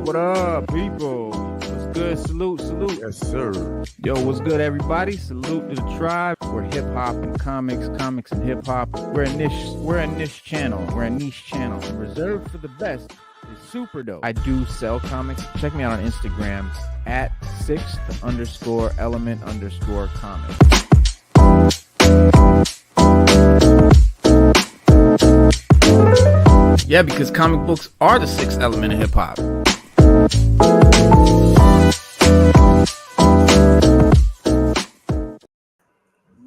What up, people? What's good? Salute. Yes, sir. Yo, what's good, everybody? Salute to the tribe. We're hip hop and comics and hip hop. We're a niche channel. We're a niche channel. And reserved for the best is super dope. I do sell comics. Check me out on Instagram at 6th_element_comics. Yeah, because comic books are the sixth element of hip hop.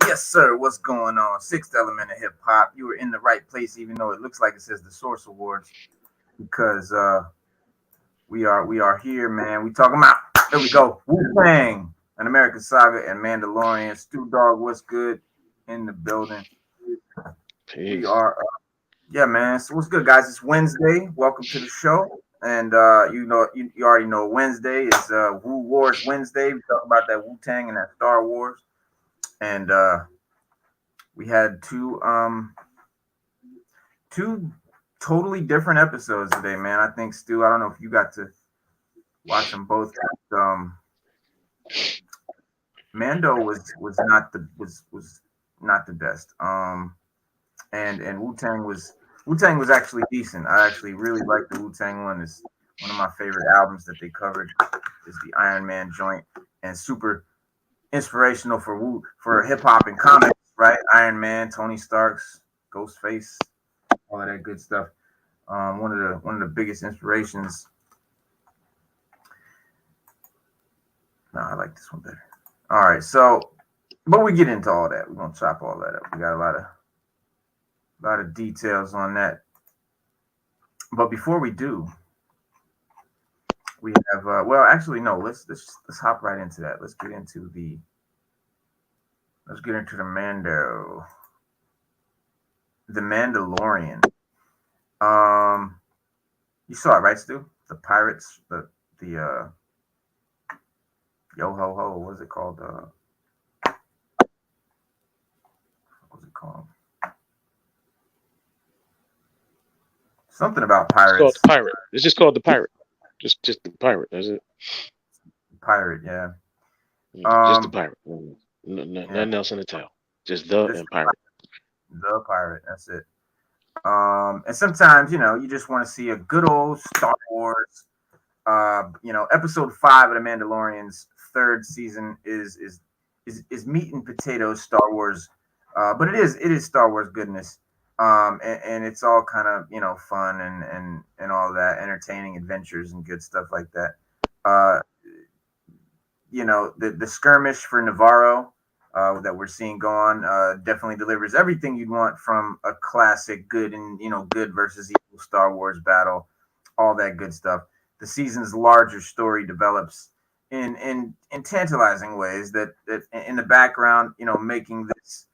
Yes, sir. What's going on? Sixth element of hip hop. You were in the right place, even though it looks like it says the Source Awards, because we are here, man. We talking about, there we go, Wu-Tang, an American Saga, and Mandalorian. Stu Dog, what's good in the building? Peace. We are. Yeah, man. So what's good, guys? It's Wednesday. Welcome to the show. And you already know Wednesday is Wu Wars Wednesday. We talk about that Wu-Tang and that Star Wars. And we had two totally different episodes today, man. I think, Stu, I don't know if you got to watch them both. Mando was not the best. And Wu-Tang was actually decent. I actually really liked the Wu-Tang one. It's one of my favorite albums that they covered is the Iron Man joint, and super inspirational for hip hop and comics, right? Iron Man, Tony Stark's, Ghostface, all of that good stuff. One of the biggest inspirations. No, I like this one better. All right, so but we get into all that. We're gonna chop all that up. We got a lot of details on that. But before we do, we have well, actually no, let's hop right into that. Let's get into the Mandalorian. You saw it, right, Stu? The pirates, the yo ho ho, what was it called? What was it called? Something about pirates. It's called the Pirate. It's just called the Pirate. Just the Pirate. That's it. Pirate, yeah. Just the Pirate. Nothing else in the tail. Just and Pirate. The Pirate. That's it. And sometimes, you just want to see a good old Star Wars. Episode 5 of the Mandalorian's third season is meat and potatoes Star Wars, but it is Star Wars goodness. And it's all kind of, fun and all that, entertaining adventures and good stuff like that. The skirmish for Navarro that we're seeing go on definitely delivers everything you'd want from a classic good and, good versus evil Star Wars battle, all that good stuff. The season's larger story develops in tantalizing ways that in the background, making this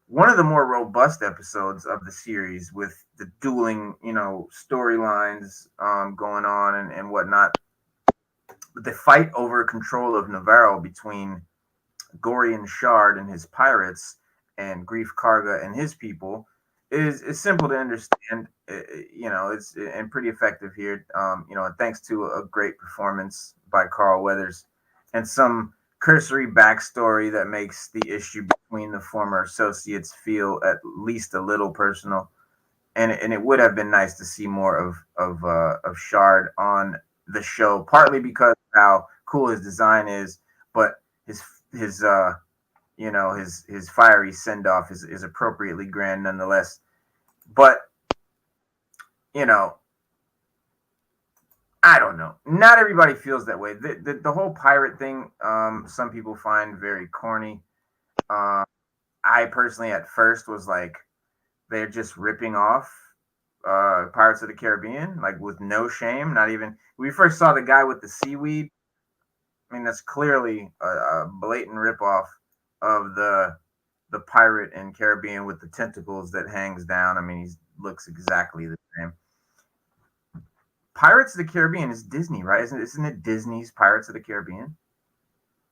one of the more robust episodes of the series, with the dueling, storylines going on and whatnot. But the fight over control of Navarro between Gorian Shard and his pirates and Grief Karga and his people is simple to understand. It's and pretty effective here. And thanks to a great performance by Carl Weathers and some cursory backstory that makes the issue between the former associates feel at least a little personal, and it would have been nice to see more of Shard on the show, partly because of how cool his design is, but his fiery send off is appropriately grand nonetheless. But I don't know. Not everybody feels that way. The whole pirate thing, some people find very corny. I personally at first was like, they're just ripping off Pirates of the Caribbean, like with no shame. Not even, we first saw the guy with the seaweed. I mean, that's clearly a blatant ripoff of the pirate in Caribbean with the tentacles that hangs down. I mean, he looks exactly the same. Pirates of the Caribbean is Disney, right? Isn't it Disney's Pirates of the Caribbean?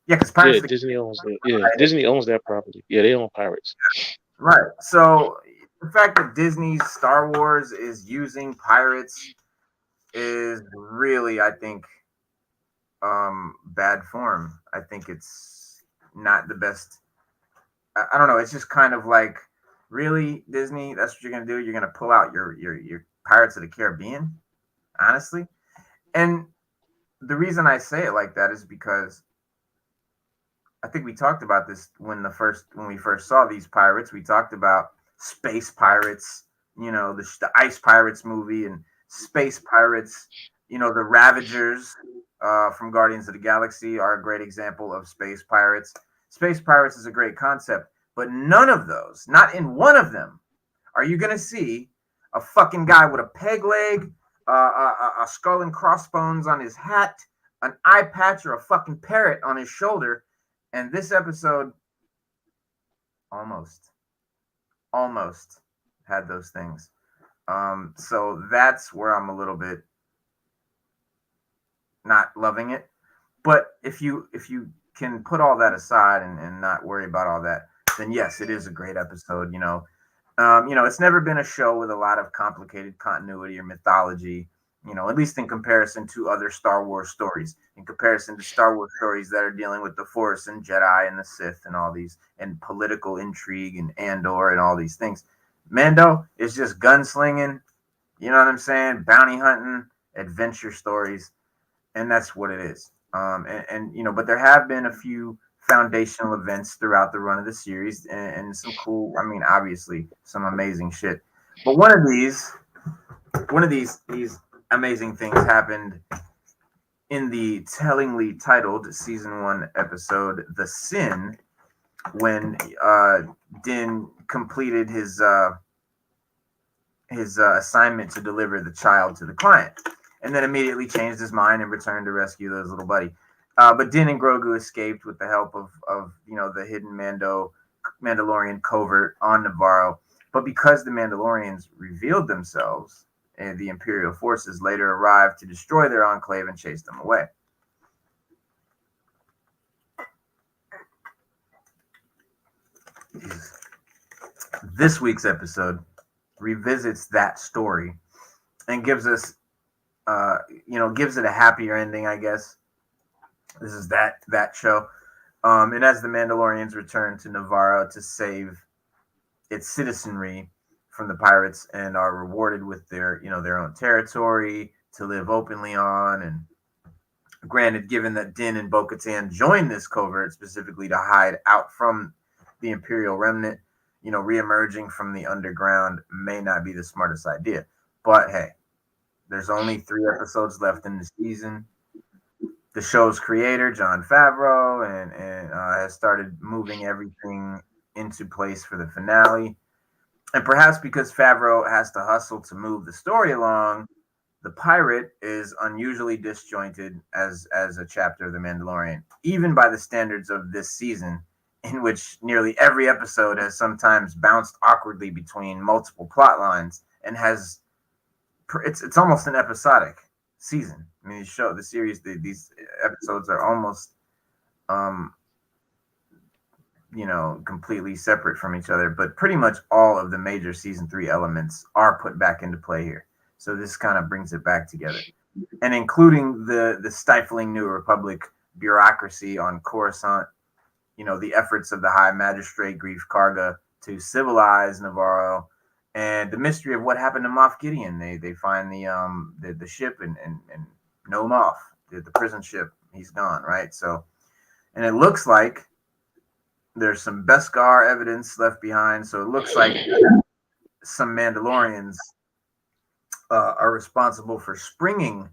Yeah, because Disney owns that. Yeah, Disney owns that property. Yeah, they own Pirates. Right. So the fact that Disney's Star Wars is using pirates is really, I think, bad form. I think it's not the best. I don't know. It's just kind of like, really, Disney. That's what you're gonna do. You're gonna pull out your Pirates of the Caribbean, honestly. And the reason I say it like that is because I think we talked about this when we first saw these pirates. We talked about space pirates, the Ice Pirates movie, and space pirates. The Ravagers from Guardians of the Galaxy are a great example of space pirates. Space pirates is a great concept, but none of those, not in one of them, are you gonna see a fucking guy with a peg leg, a skull and crossbones on his hat, an eye patch, or a fucking parrot on his shoulder. And this episode almost had those things. So that's where I'm a little bit not loving it. But if you can put all that aside and not worry about all that, then yes, it is a great episode. It's never been a show with a lot of complicated continuity or mythology. At least in comparison to other Star Wars stories, in comparison to Star Wars stories that are dealing with the Force and Jedi and the Sith and all these, and political intrigue and Andor and all these things. Mando is just gunslinging, you know what I'm saying? Bounty hunting, adventure stories, and that's what it is. But there have been a few foundational events throughout the run of the series, and some cool, obviously some amazing shit. But one of these amazing things happened in the tellingly titled season 1 episode The Sin, when Din completed his assignment to deliver the child to the client, and then immediately changed his mind and returned to rescue his little buddy. But Din and Grogu escaped with the help of the hidden Mandalorian covert on Navarro. But because the Mandalorians revealed themselves, and the Imperial forces later arrived to destroy their enclave and chase them away. This week's episode revisits that story and gives us, gives it a happier ending, I guess. This is that show. And as the Mandalorians return to Navarro to save its citizenry from the pirates and are rewarded with their own territory to live openly on. And granted, given that Din and Bo-Katan joined this covert specifically to hide out from the Imperial remnant, reemerging from the underground may not be the smartest idea. But hey, there's only 3 episodes left in the season. The show's creator, Jon Favreau, and has started moving everything into place for the finale. And perhaps because Favreau has to hustle to move the story along, the pirate is unusually disjointed as a chapter of The Mandalorian, even by the standards of this season, in which nearly every episode has sometimes bounced awkwardly between multiple plot lines and it's almost an episodic season. I mean, the series, these episodes are almost completely separate from each other, but pretty much all of the major season 3 elements are put back into play here. So this kind of brings it back together, and including the stifling New Republic bureaucracy on Coruscant, the efforts of the High Magistrate Grief Karga to civilize Navarro, and the mystery of what happened to Moff Gideon. They find the ship and no Moff, the prison ship. He's gone, right? So, and it looks like there's some Beskar evidence left behind, so it looks like some Mandalorians are responsible for springing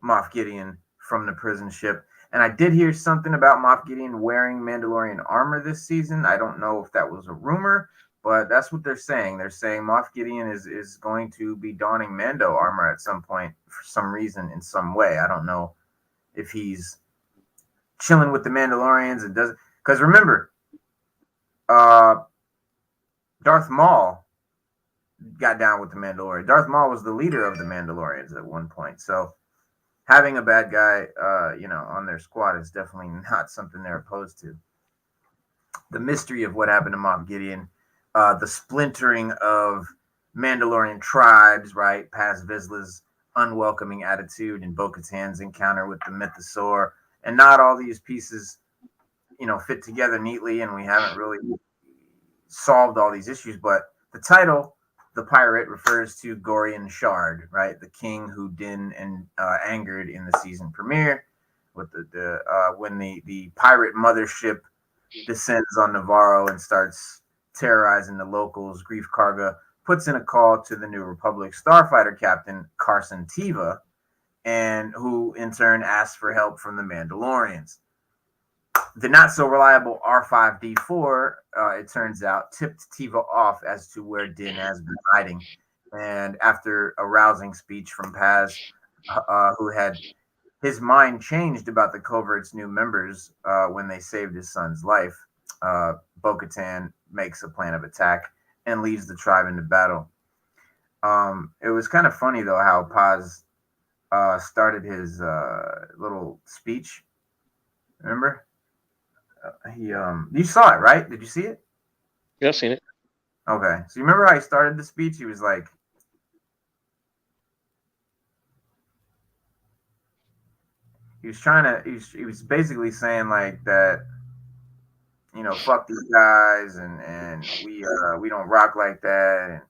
Moff Gideon from the prison ship. And I did hear something about Moff Gideon wearing Mandalorian armor this season. I don't know if that was a rumor, but that's what they're saying. They're saying Moff Gideon is going to be donning Mando armor at some point for some reason, in some way. I don't know if he's chilling with the Mandalorians and doesn't. Because remember, Darth Maul got down with the Mandalorian. Darth Maul was the leader of the Mandalorians at one point. So having a bad guy, on their squad is definitely not something they're opposed to. The mystery of what happened to Moff Gideon, the splintering of Mandalorian tribes, right, past Vizsla's unwelcoming attitude and Bo-Katan's encounter with the mythosaur, and not all these pieces, fit together neatly, and we haven't really solved all these issues. But the title, the pirate, refers to Gorian Shard, right? The king who Din and angered in the season premiere, with the when the pirate mothership descends on Navarro and starts terrorizing the locals. Grief Karga puts in a call to the New Republic starfighter captain Carson Teva, and who in turn asks for help from the Mandalorians. The not so reliable R5D4, it turns out, tipped Teva off as to where Din has been hiding. And after a rousing speech from Paz, who had his mind changed about the covert's new members when they saved his son's life, Bo-Katan makes a plan of attack and leads the tribe into battle. It was kind of funny, though, how Paz started his little speech. Remember? You saw it, right? Did you see it? Yeah, I've seen it. Okay. So you remember how he started the speech? He was like, he was basically saying like that, fuck these guys, and we don't rock like that, and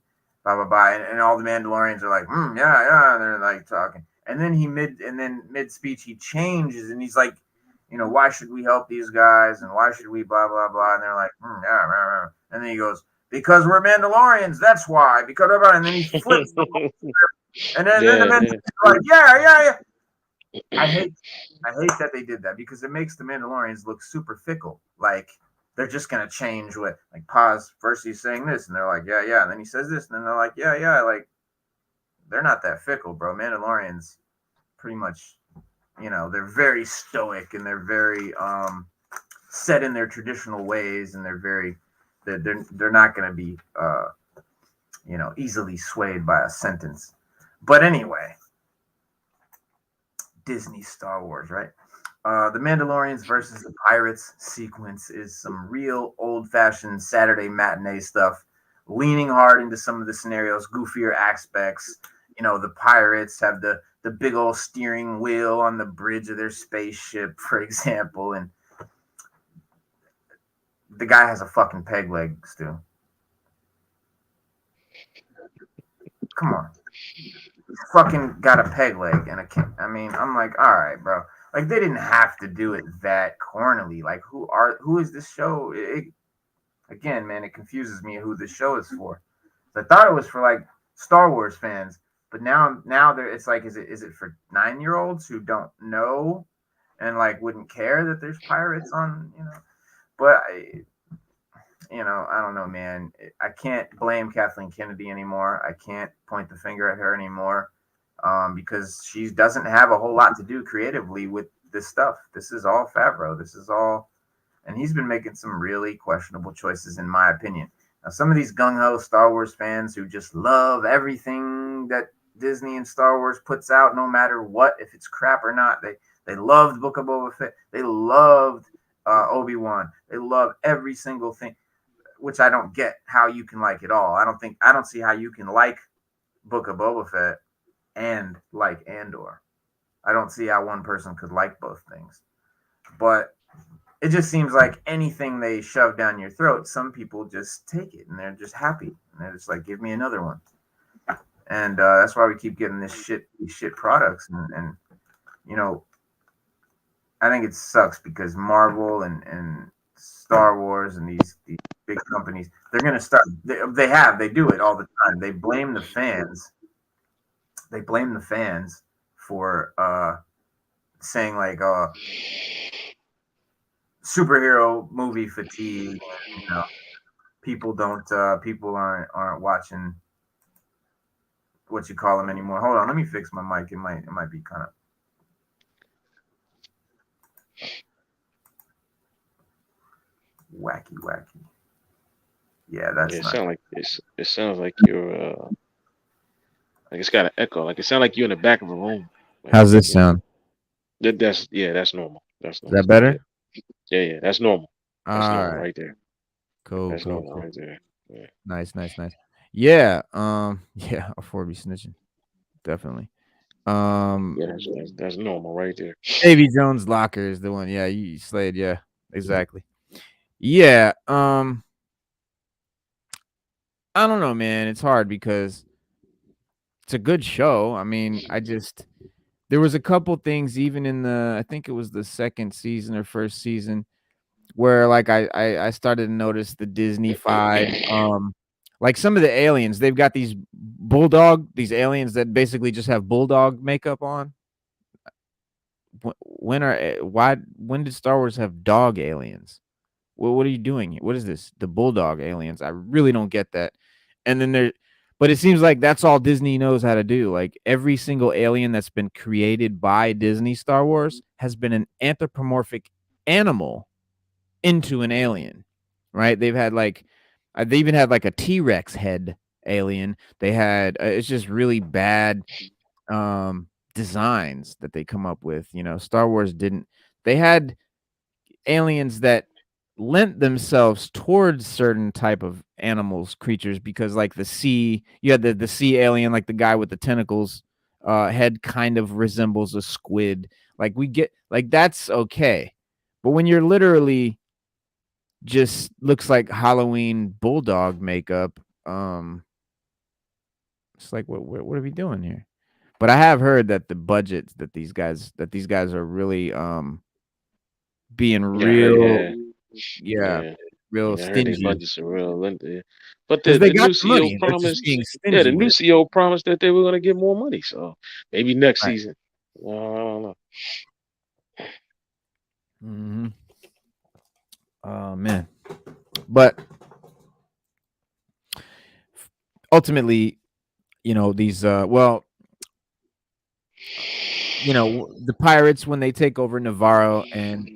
blah blah blah, and all the Mandalorians are like, yeah, yeah, and they're like talking, and then mid speech he changes and he's like, why should we help these guys, and why should we blah blah blah, and they're like, yeah, rah, rah. And then he goes, because we're Mandalorians, that's why, because blah, blah, and then he flips, and then the Mandalorians are like, yeah, yeah, yeah. I hate that they did that because it makes the Mandalorians look super fickle. Like they're just gonna change what, like, pause. First he's saying this, and they're like, yeah, yeah, and then he says this, and then they're like, yeah, yeah. Like they're not that fickle, bro. Mandalorians pretty much, they're very stoic and they're very set in their traditional ways, and they're not gonna be easily swayed by a sentence. But anyway, Disney Star Wars, right? The Mandalorians versus the Pirates sequence is some real old-fashioned Saturday matinee stuff, leaning hard into some of the scenarios, goofier aspects. The pirates have the big old steering wheel on the bridge of their spaceship, for example, and the guy has a fucking peg leg, Stu. Come on. Fucking got a peg leg and I'm like, all right, bro. Like they didn't have to do it that cornily. Like who is this show? Again, man, it confuses me who this show is for. I thought it was for like Star Wars fans, but now it's like, is it for 9-year-olds who don't know and like wouldn't care that there's pirates on, But I don't know, man. I can't blame Kathleen Kennedy anymore. I can't point the finger at her anymore, because she doesn't have a whole lot to do creatively with this stuff. This is all Favreau. And he's been making some really questionable choices, in my opinion. Now, some of these gung-ho Star Wars fans who just love everything that Disney and Star Wars puts out, no matter what, if it's crap or not, they loved Book of Boba Fett. They loved Obi-Wan. They love every single thing, which I don't get how you can like it all. I don't see how you can like Book of Boba Fett and like Andor. I don't see how one person could like both things. But it just seems like anything they shove down your throat, some people just take it and they're just happy. And they're just like, give me another one. And that's why we keep getting these shit products. And I think it sucks because Marvel and Star Wars and these big companies, they're going to start, they do it all the time. They blame the fans. They blame the fans for saying like, superhero movie fatigue. People aren't watching what you call them anymore. Hold on, let me fix my mic. It might be kind of wacky. Yeah, that's It not. sounds like you're like it's got an echo. Like it sounds like you're in the back of a room. Like, How's this sound? That's normal. That's Is normal. that better? Yeah, that's normal. That's All normal right. right there. Cool. That's normal right there. Yeah. Nice. Yeah. Yeah, I'll for be snitching. Definitely. Um, Yeah, that's normal right there. Davy Jones' Locker is the one. Yeah, you Slade. Yeah, exactly. Yeah. I don't know, man. It's hard because it's a good show. I mean, there was a couple things even in I think it was the second season or first season where like I started to notice the Disney-fied, like some of the aliens, they've got these aliens that basically just have bulldog makeup on. When did Star Wars have dog aliens? Well, what are you doing here? What is this? The bulldog aliens. I really don't get that. And then but it seems like that's all Disney knows how to do. Like every single alien that's been created by Disney Star Wars has been an anthropomorphic animal into an alien, right? They even had like a T-Rex head alien. They had it's just really bad designs that they come up with. Star Wars didn't. They had aliens that lent themselves towards certain type of animals, creatures, because like the sea, you had the sea alien, like the guy with the tentacles, head kind of resembles a squid. Like we get like that's okay. But when you're literally just looks like Halloween bulldog makeup, it's like what are we doing here? But I have heard that the budgets that these guys are really being Yeah, I heard. real, Yeah, yeah, yeah, real yeah. I heard their stingy budgets are real limited. But because they the got new the CEO money and they're just promised. being Yeah, the stingy new with it. CEO promised that they were going to get more money. So maybe next Right. season. I don't know. Hmm. Oh man. But ultimately, these the pirates, when they take over Navarro, and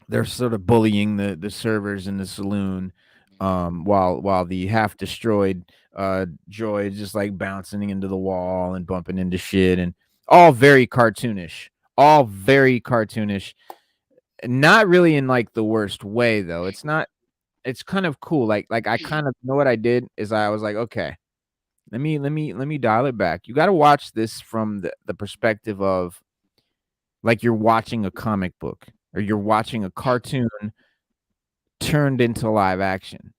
they're sort of bullying the servers in the saloon, while the half destroyed droid just like bouncing into the wall and bumping into shit, and all very cartoonish, all very cartoonish. Not really in like the worst way though. It's not. It's kind of cool. Like I kind of know what I did is I was like, okay, let me dial it back. You got to watch this from the perspective of like you're watching a comic book or you're watching a cartoon turned into live action.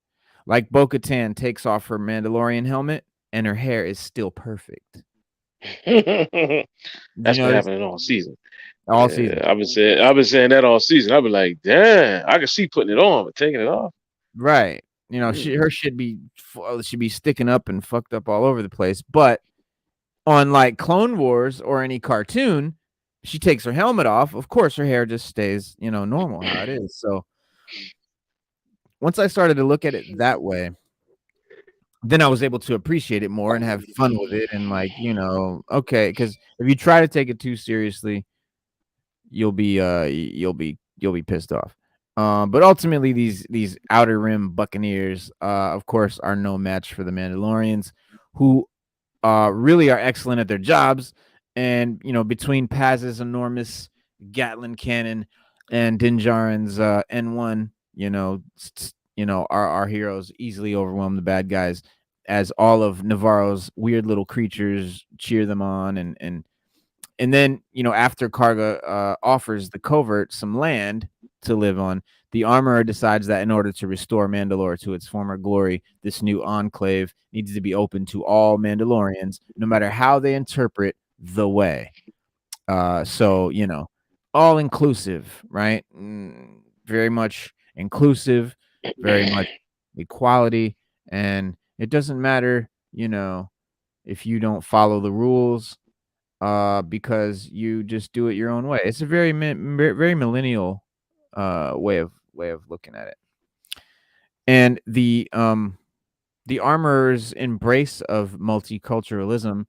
Like Bo-Katan takes off her Mandalorian helmet and her hair is still perfect. You That's been notice happening all season. all season. I've been saying that all season. I've been like, damn, I can see putting it on, but taking it off. Right. Mm. Her should be sticking up and fucked up all over the place. But on like Clone Wars or any cartoon, she takes her helmet off. Of course, her hair just stays, normal how it is. So once I started to look at it that way, then I was able to appreciate it more and have fun with it. And like, okay, because if you try to take it too seriously, you'll be pissed off. But ultimately, these Outer Rim Buccaneers, of course, are no match for the Mandalorians, who really are excellent at their jobs. And between Paz's enormous Gatling cannon and Din Djarin's N1, our heroes easily overwhelm the bad guys, as all of Navarro's weird little creatures cheer them on. And then, after Karga offers the covert some land to live on, the armorer decides that in order to restore Mandalore to its former glory, this new enclave needs to be open to all Mandalorians, no matter how they interpret the way. So, all inclusive, right? Very much inclusive, very much equality. And it doesn't matter, if you don't follow the rules, because you just do it your own way. It's a very millennial way of looking at it. And the armorer's embrace of multiculturalism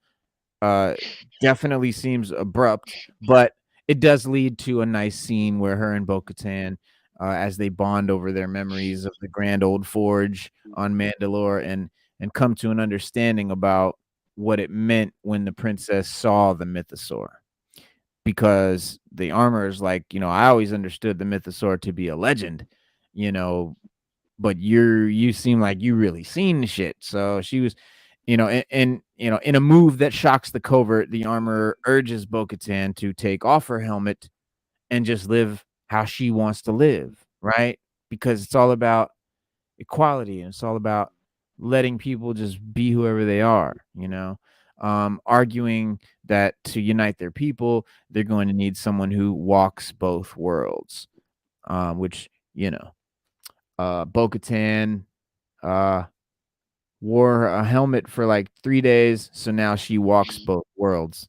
uh definitely seems abrupt, but it does lead to a nice scene where her and Bo-Katan, as they bond over their memories of the grand old forge on Mandalore, and come to an understanding about what it meant when the princess saw the mythosaur. Because the armor is like, I always understood the mythosaur to be a legend, you know, but you seem like you really seen the shit. So she was, in a move that shocks the covert, the armorer urges Bo-Katan to take off her helmet and just live how she wants to live, right? Because it's all about equality and it's all about letting people just be whoever they are, arguing that to unite their people, they're going to need someone who walks both worlds, which, Bo-Katan wore a helmet for like 3 days, so now she walks both worlds.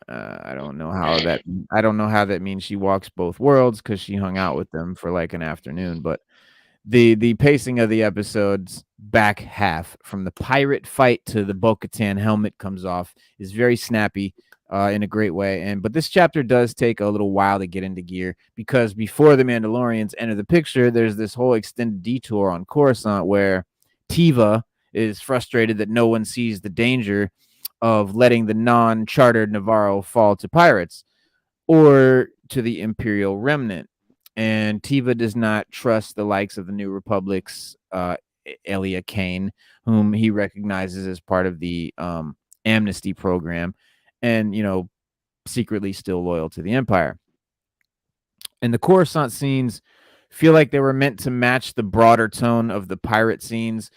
I don't know how that means she walks both worlds because she hung out with them for like an afternoon, but the pacing of the episode's back half, from the pirate fight to the Bo-Katan helmet comes off, is very snappy in a great way. But this chapter does take a little while to get into gear, because before the Mandalorians enter the picture, there's this whole extended detour on Coruscant where Tiva is frustrated that no one sees the danger of letting the non-chartered Navarro fall to pirates or to the Imperial remnant. And Tiva does not trust the likes of the New Republic's Elia Kane, whom he recognizes as part of the amnesty program, and secretly still loyal to the Empire. And the Coruscant scenes feel like they were meant to match the broader tone of the pirate scenes,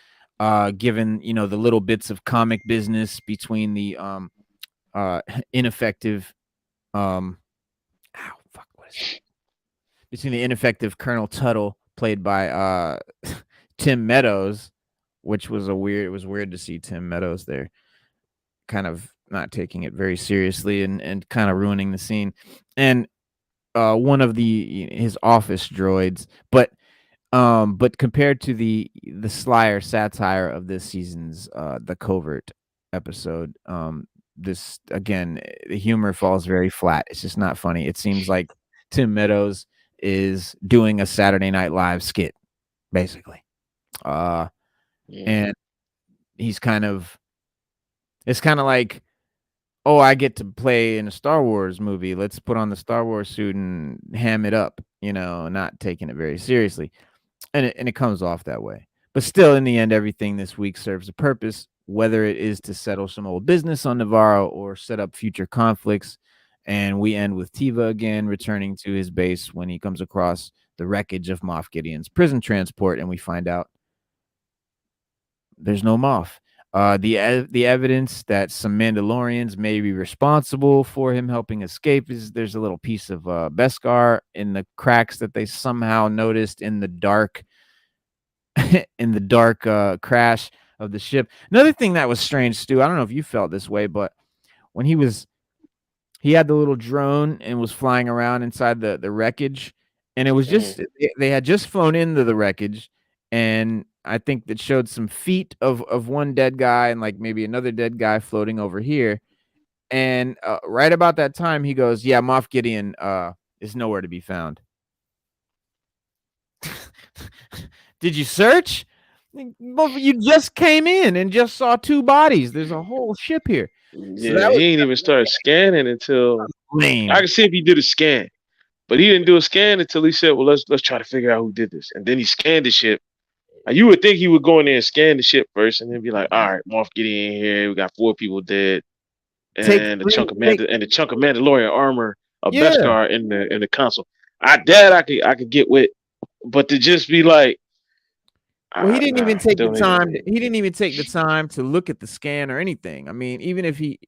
given the little bits of comic business between the ineffective between the ineffective Colonel Tuttle, played by Tim Meadows, which was it was weird to see Tim Meadows there, kind of not taking it very seriously and kind of ruining the scene, and one of his office droids, but compared to the slyer satire of this season's the Covert episode, this, again, the humor falls very flat. It's just not funny. It seems like Tim Meadows is doing a Saturday Night Live skit, basically. And it's kind of like, oh, I get to play in a Star Wars movie. Let's put on the Star Wars suit and ham it up, not taking it very seriously. And it comes off that way. But still, in the end, everything this week serves a purpose, whether it is to settle some old business on Navarro or set up future conflicts. And we end with Tiva again returning to his base when he comes across the wreckage of Moff Gideon's prison transport, and we find out there's no Moff. The evidence that some Mandalorians may be responsible for him helping escape is there's a little piece of Beskar in the cracks that they somehow noticed in the dark crash of the ship. Another thing that was strange, Stu, I don't know if you felt this way, but when he had the little drone and was flying around inside the wreckage, and it was just they had just flown into the wreckage, and I think that showed some feet of one dead guy and like maybe another dead guy floating over here. And right about that time, he goes, "Yeah, Moff Gideon is nowhere to be found." Did you search? You just came in and just saw 2 bodies. There's a whole ship here. Yeah, he ain't even started scanning until I can see if he did a scan, but he didn't do a scan until he said, "Well, let's try to figure out who did this." And then he scanned the ship. You would think he would go in there and scan the ship first, and then be like, "All right, Moff Gideon here. We got 4 people dead, and the chunk of Mandalorian armor of Beskar in the console." I could get with, but to just be like, well, he didn't even take the time. He didn't even take the time to look at the scan or anything. I mean, even if he,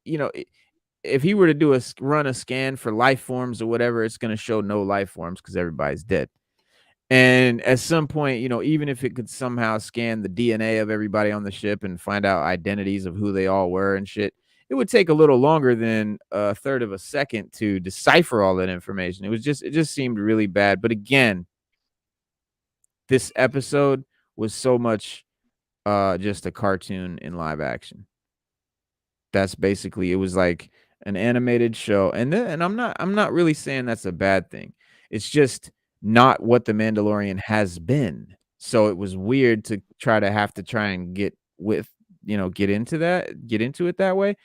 if he were to run a scan for life forms or whatever, it's going to show no life forms because everybody's dead. And at some point, even if it could somehow scan the DNA of everybody on the ship and find out identities of who they all were and shit, it would take a little longer than a third of a second to decipher all that information. It just seemed really bad. But again, this episode was so much just a cartoon in live action. That's basically, it was like an animated show. And I'm not really saying that's a bad thing. It's just not what the Mandalorian has been. So it was weird to try and get into it that way,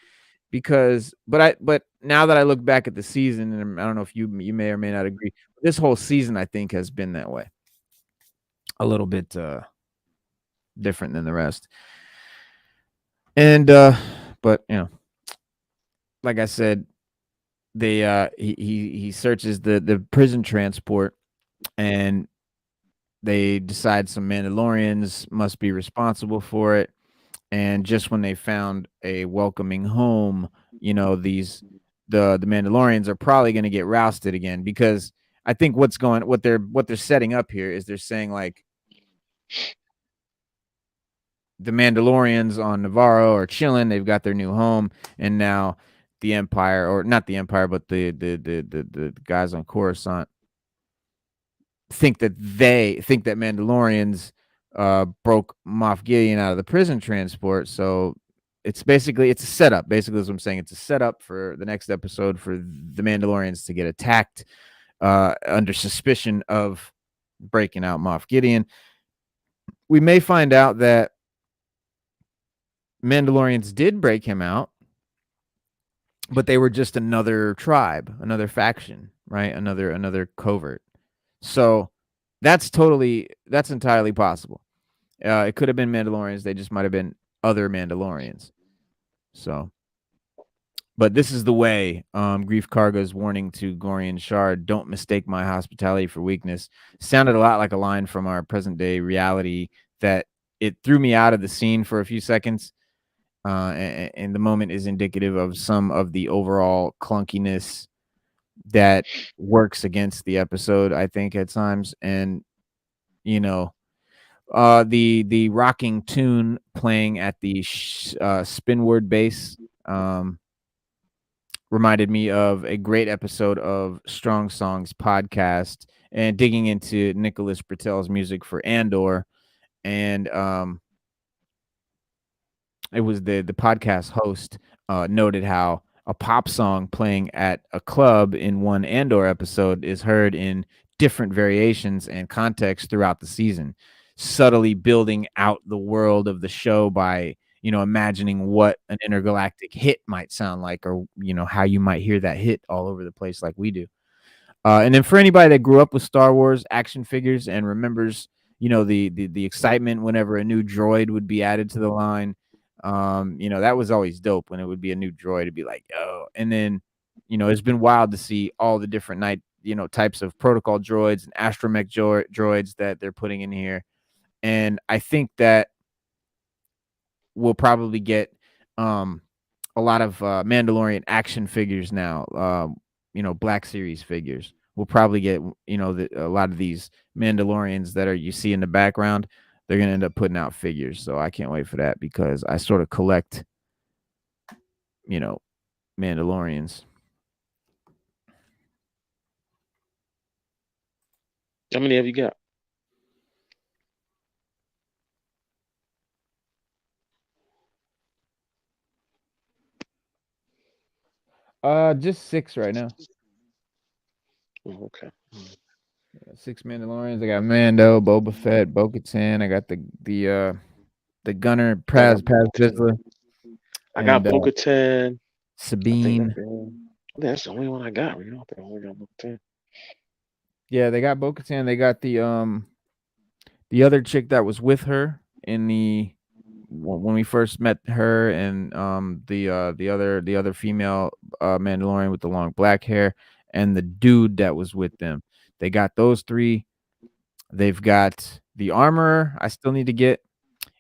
because but now that I look back at the season, and I don't know if you may or may not agree, this whole season I think has been that way. A little bit different than the rest. And but like I said, he searches the prison transport, and they decide some Mandalorians must be responsible for it. And just when they found a welcoming home, the Mandalorians are probably going to get rousted again, because I think what they're setting up here is they're saying, like, the Mandalorians on Navarro are chilling. They've got their new home, and now the Empire, or not the Empire, but the guys on Coruscant think that Mandalorians broke Moff Gideon out of the prison transport. So it's a setup. Basically, is what I'm saying. It's a setup for the next episode for the Mandalorians to get attacked under suspicion of breaking out Moff Gideon. We may find out that Mandalorians did break him out, but they were just another tribe, another faction, right? Another covert. So that's entirely possible. It could have been Mandalorians. They just might have been other Mandalorians. So, but this is the way. Grief Karga's warning to Gorian Shard: "Don't mistake my hospitality for weakness," sounded a lot like a line from our present day reality that it threw me out of the scene for a few seconds. And the moment is indicative of some of the overall clunkiness that works against the episode, I think, at times. And the rocking tune playing at the spinward bass reminded me of a great episode of Strong Songs podcast, and digging into Nicholas Britell's music for Andor. And it was the podcast host noted how a pop song playing at a club in one Andor episode is heard in different variations and contexts throughout the season, subtly building out the world of the show by imagining what an intergalactic hit might sound like, or how you might hear that hit all over the place like we do. And then for anybody that grew up with Star Wars action figures and remembers the excitement whenever a new droid would be added to the line, that was always dope when it would be a new droid. It'd be like, oh. And then it's been wild to see all the different types of protocol droids and astromech droids that they're putting in here. And I think that we'll probably get a lot of Mandalorian action figures now, Black Series figures. We'll probably get a lot of these Mandalorians that you see in the background. They're going to end up putting out figures. So I can't wait for that, because I sort of collect, Mandalorians. How many have you got? Just 6 right now. Oh, okay. 6 Mandalorians. I got Mando, Boba Fett, Bo-Katan. I got the gunner, Paz Vizsla. I got Bo-Katan. Sabine. I think that's the only one I got. I only got Bo-Katan. Yeah, they got Bo-Katan. They got the other chick that was with her in when we first met her, and the other female Mandalorian with the long black hair, and the dude that was with them. They got those 3. They've got the armorer I still need to get,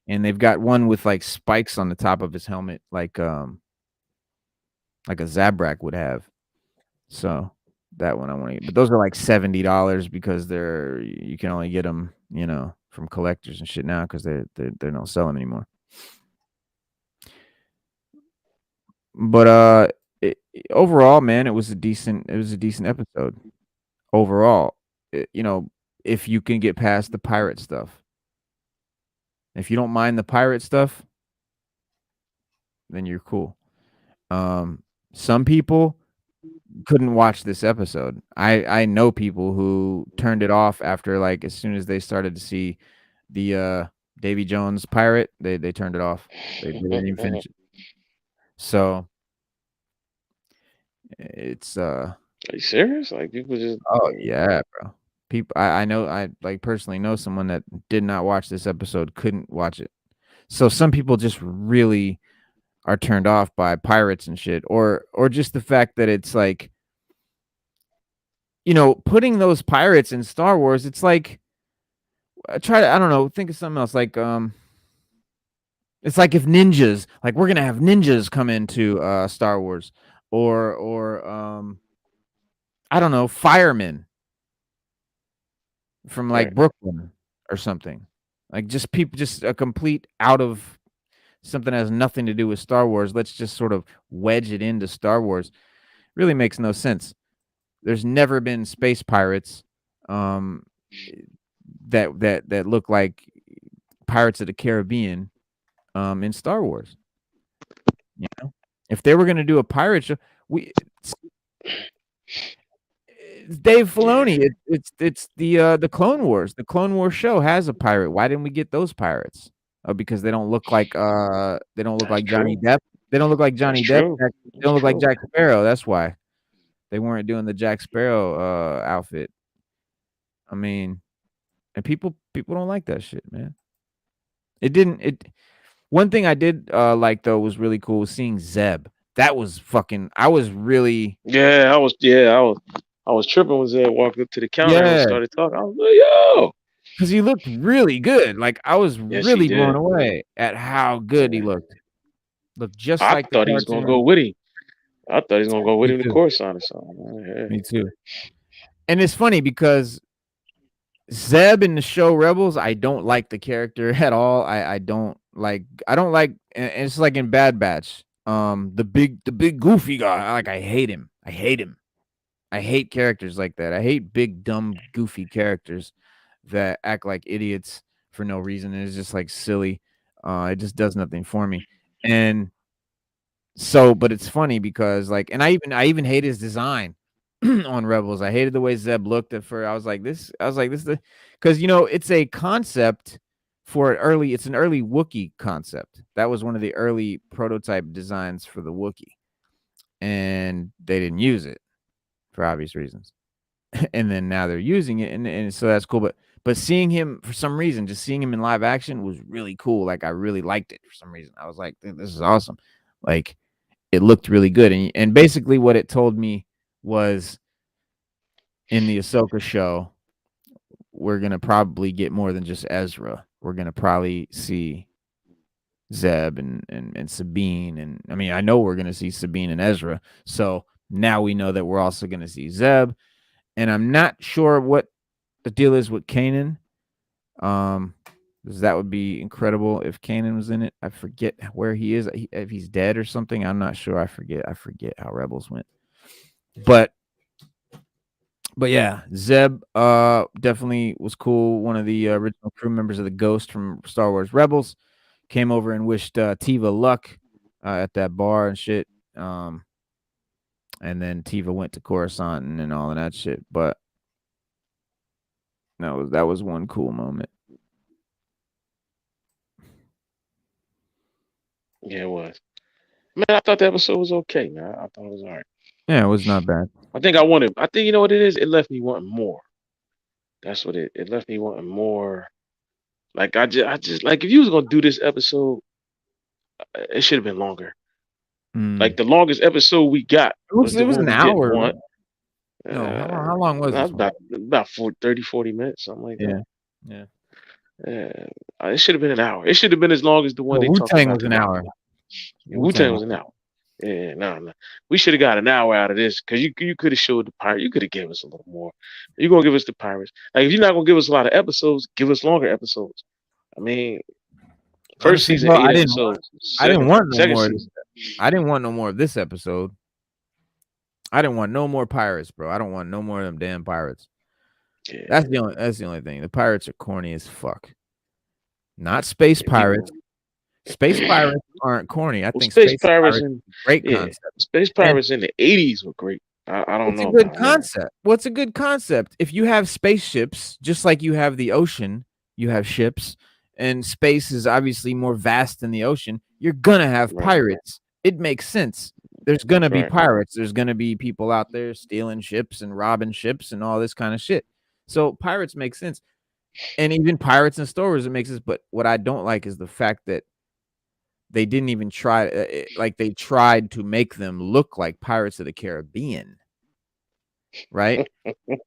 and they've got one with like spikes on the top of his helmet, like a Zabrak would have. So that one I want to get, but those are like $70 because you can only get them, from collectors and shit now, because they're not selling anymore. But overall, man, it was a decent episode. Overall, if you can get past the pirate stuff, if you don't mind the pirate stuff, then you're cool. Some people couldn't watch this episode. I know people who turned it off after, like, as soon as they started to see the Davy Jones pirate, they turned it off. They didn't even finish it. So it's Are you serious? Like, people just yeah, bro. People I know, I like personally know someone that did not watch this episode, couldn't watch it. So some people just really are turned off by pirates and shit, or just the fact that it's like, putting those pirates in Star Wars. It's like, I don't know, think of something else. Like, it's like if ninjas, like we're gonna have ninjas come into Star Wars, or I don't know, firemen from like Right. Brooklyn or something. Like just people, just a complete out of something that has nothing to do with Star Wars. Let's just sort of wedge it into Star Wars. Really makes no sense. There's never been space pirates that look like Pirates of the Caribbean in Star Wars. If they were going to do a pirate show, Dave Filoni. It's the Clone Wars. The Clone Wars show has a pirate. Why didn't we get those pirates? Oh, because they don't look like Johnny Depp. They don't look like Johnny Depp. They don't look like Jack Sparrow. That's why they weren't doing the Jack Sparrow outfit. I mean, and people don't like that shit, man. One thing I did like though was really cool was seeing Zeb. That was fucking. I was really. Yeah, I was tripping when Zed walked up to the counter and started talking. I was like, yo. Because he looked really good. Like, I was really blown away at how good he looked. Looked just like I thought he was going to go with him. I thought he was going to go with him to Coruscant or something. Yeah. Me too. And it's funny because Zeb in the show Rebels, I don't like the character at all. I don't like, and it's like in Bad Batch. The big goofy guy. I hate him. I hate characters like that. I hate big, dumb, goofy characters that act like idiots for no reason. And it's just like silly. It just does nothing for me. And so, but it's funny because like, and I even hate his design on Rebels. I hated the way Zeb looked at first. I was like, this because it's a concept for it's an early Wookiee concept. That was one of the early prototype designs for the Wookiee. And they didn't use it for obvious reasons. And then now they're using it, and so that's cool. But seeing him, for some reason, just seeing him in live action was really cool. Like, I really liked it for some reason. I was like, this is awesome. Like, it looked really good. And basically what it told me was, in the Ahsoka show, we're going to probably get more than just Ezra. We're going to probably see Zeb and Sabine. And I mean, I know we're going to see Sabine and Ezra. So now we know that we're also going to see Zeb. And I'm not sure what the deal is with Kanan. Because that would be incredible if Kanan was in it. I forget where he is. If he's dead or something, I'm not sure. I forget how Rebels went. But yeah, Zeb definitely was cool. One of the original crew members of the Ghost from Star Wars Rebels came over and wished Tiva luck at that bar and shit. And then Tiva went to Coruscant and all of that shit. But that was one cool moment. Yeah, it was. Man, I thought the episode was okay, man. I thought it was all right. Yeah, it was not bad. I think you know what it is? It left me wanting more. That's what it left me wanting more. Like, I just like, if you was gonna do this episode, it should have been longer. Like, the longest episode we got was an hour. No, how long was it? About 40 minutes, something like that. Yeah. It should have been an hour. It should have been as long as the one they talked about. Wu-Tang was an hour. Wu-Tang was an hour. Yeah, no. We should have got an hour out of this, because you could have showed the pirate. You could have given us a little more. You're gonna give us the pirates. Like, if you're not gonna give us a lot of episodes, give us longer episodes. I mean, first season, 8 episodes. I didn't want no more. I didn't want no more of this episode. I didn't want no more pirates, bro. I don't want no more of them damn pirates. Yeah. That's the only thing. The pirates are corny as fuck. Not space pirates. Space pirates aren't corny. I think space pirates is a great concept. Space pirates in the 80s were great. I don't know. It's a good concept. What's a good concept? If you have spaceships, just like you have the ocean, you have ships, and space is obviously more vast than the ocean, you're gonna have pirates. It makes sense. There's gonna be pirates. There's gonna be people out there stealing ships and robbing ships and all this kind of shit. So pirates make sense. And even pirates and Star Wars, it makes sense. But what I don't like is the fact that they didn't even try. Like they tried to make them look like Pirates of the Caribbean, right?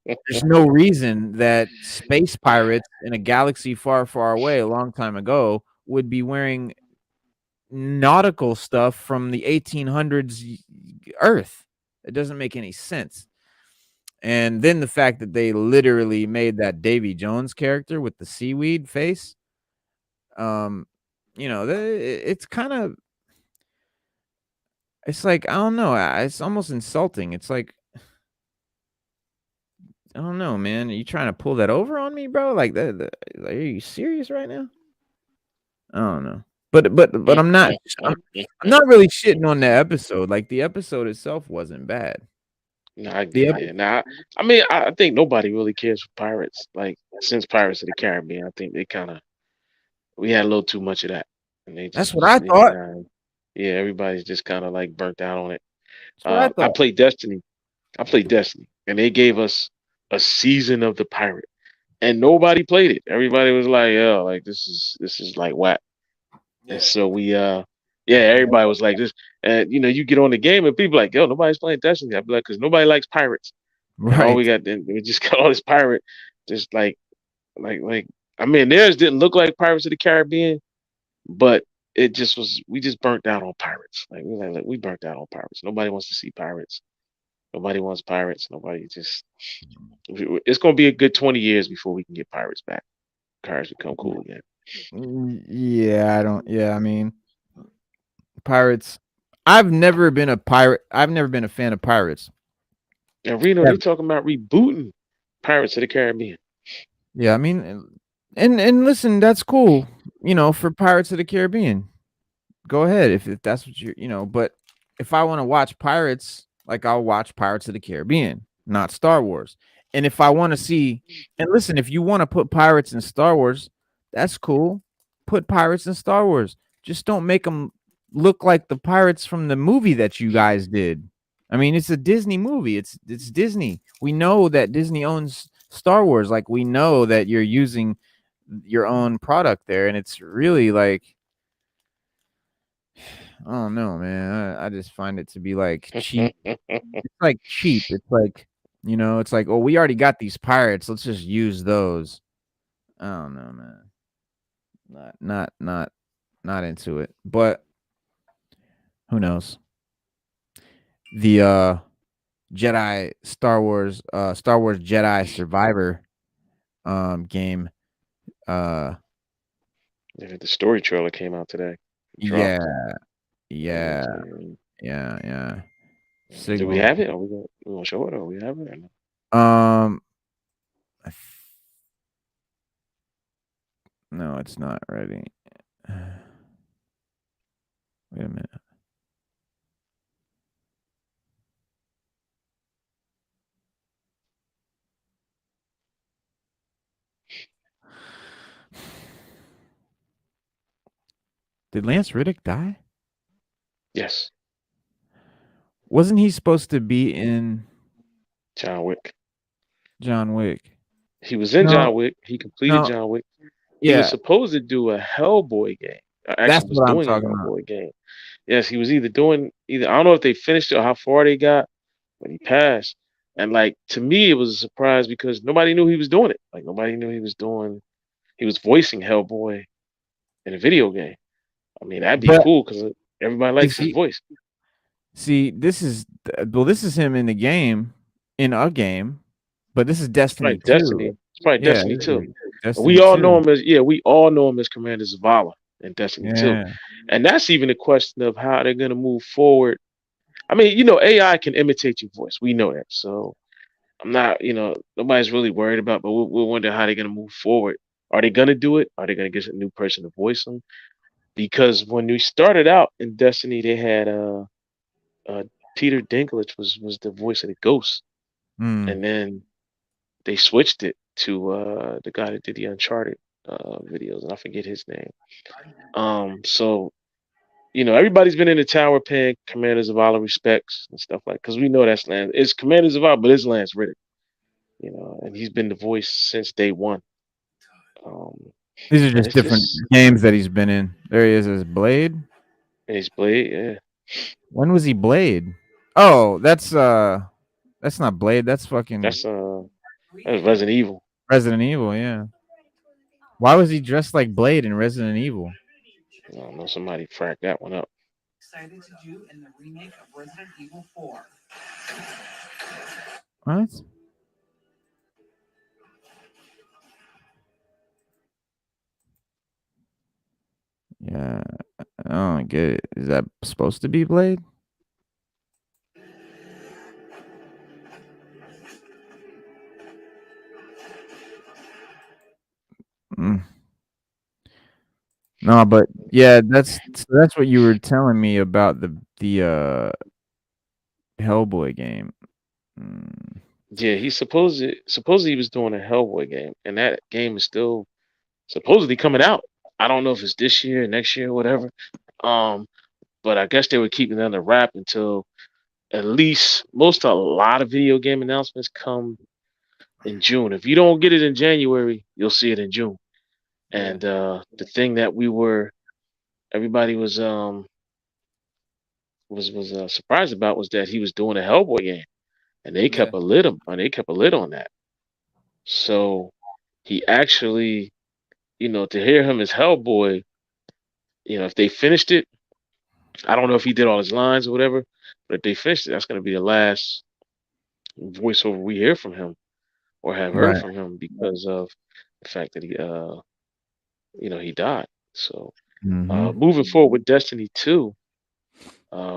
There's no reason that space pirates in a galaxy far, far away, a long time ago, would be wearing nautical stuff from the 1800s Earth. It doesn't make any sense. And then the fact that they literally made that Davy Jones character with the seaweed face, it's kind of, it's like, I don't know, it's almost insulting. It's like, I don't know, man. Are you trying to pull that over on me, bro? Like like, are you serious right now? I don't know. But I'm not I'm not really shitting on the episode. Like the episode itself wasn't bad. No, I get it. Now, I mean, I think nobody really cares for pirates. Like since Pirates of the Caribbean, I think we had a little too much of that, and they That's just what I thought. yeah, everybody's just kind of like burnt out on it. That's what I I thought. played Destiny. And they gave us a season of the pirate, and nobody played it. Everybody was like, "Yo, like this is like whack." And so everybody was like this. And you get on the game and people like, "Yo, nobody's playing Destiny." I'd be like, "Cause nobody likes pirates." And all we Right. got then we just got all this pirate, just like I mean, theirs didn't look like Pirates of the Caribbean, but it just was. We just burnt out on pirates. Like we burnt out on pirates. Nobody wants to see pirates. Nobody wants pirates. Nobody just. It's gonna be a good 20 years before we can get pirates back. Pirates become cool again. I mean, pirates. I've never been a pirate. I've never been a fan of pirates. And Reno, they talking about rebooting Pirates of the Caribbean. Yeah, I mean, and listen, that's cool. For Pirates of the Caribbean, go ahead if that's what But if I want to watch pirates, like I'll watch Pirates of the Caribbean, not Star Wars. And if I want to see, and listen, if you want to put pirates in Star Wars, that's cool. Put pirates in Star Wars. Just don't make them look like the pirates from the movie that you guys did. I mean, it's a Disney movie. It's Disney. We know that Disney owns Star Wars. Like we know that you're using your own product there, and it's really like, I don't know, man. I just find it to be like cheap. It's like cheap. It's like, it's like, oh, we already got these pirates. Let's just use those. I don't know, man. Not into it. But who knows? The Star Wars Jedi Survivor game. The story trailer came out today. Yeah. Signal. Do we have it? Are we gonna show it? Or we have it? Or no? No, it's not ready. Wait a minute. Did Lance Riddick die? Yes. Wasn't he supposed to be in John Wick? He was in John Wick. He completed John Wick. He was supposed to do a Hellboy game. That's what I'm talking about. Hellboy game. Yes, he was either I don't know if they finished it or how far they got, but he passed. And like to me, it was a surprise because nobody knew he was doing it. Like nobody knew he was voicing Hellboy in a video game. I mean, that'd be cool because everybody likes his voice. See, this is him in a game, but this is Destiny 2. It's probably Destiny 2. We all know him as Commander Zavala in Destiny 2. And that's even a question of how they're gonna move forward. I mean, AI can imitate your voice. We know that. So I'm not, nobody's really worried about, but we'll wonder how they're gonna move forward. Are they gonna do it? Are they gonna get a new person to voice them? Because when we started out in Destiny, they had Peter Dinklage was the voice of the ghost, and then they switched it to the guy that did the Uncharted videos, and I forget his name. So everybody's been in the tower paying Commander Zavala respects and stuff because we know that's Lance. It's Commander Zavala, but it's Lance Riddick. And he's been the voice since day one. These are just different games that he's been in. There he is as Blade. Ace Blade, yeah. When was he Blade? Oh, that's not Blade. That's fucking That's Resident Evil. Resident Evil. Yeah. Why was he dressed like Blade in Resident Evil? I don't know. Somebody fracked that one up. What? Yeah, I don't get it. Is that supposed to be Blade? Mm. No, but yeah, that's what you were telling me about the Hellboy game. Mm. Yeah, supposedly he was doing a Hellboy game, and that game is still supposedly coming out. I don't know if it's this year, next year, whatever. Um, but I guess they were keeping it under wrap until at least a lot of video game announcements come in June. If you don't get it in January, you'll see it in June. And the thing that everybody was surprised about was that he was doing a Hellboy game, and they kept a lid on that. So he actually, to hear him as Hellboy, if they finished it, I don't know if he did all his lines or whatever, but if they finished it, that's going to be the last voiceover we hear from him or have heard Right. from him because of the fact that he died. So moving forward with Destiny 2,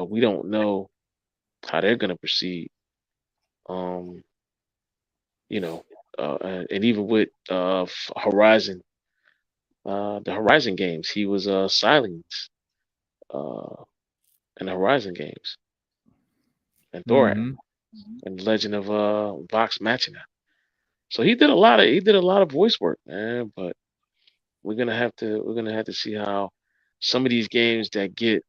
we don't know how they're going to proceed. And even with Horizon, the Horizon games, he was Silence in the Horizon games, and Thorak, and Legend of Vox Machina. So he did a lot of voice work, man. But we're gonna have to see how some of these games that get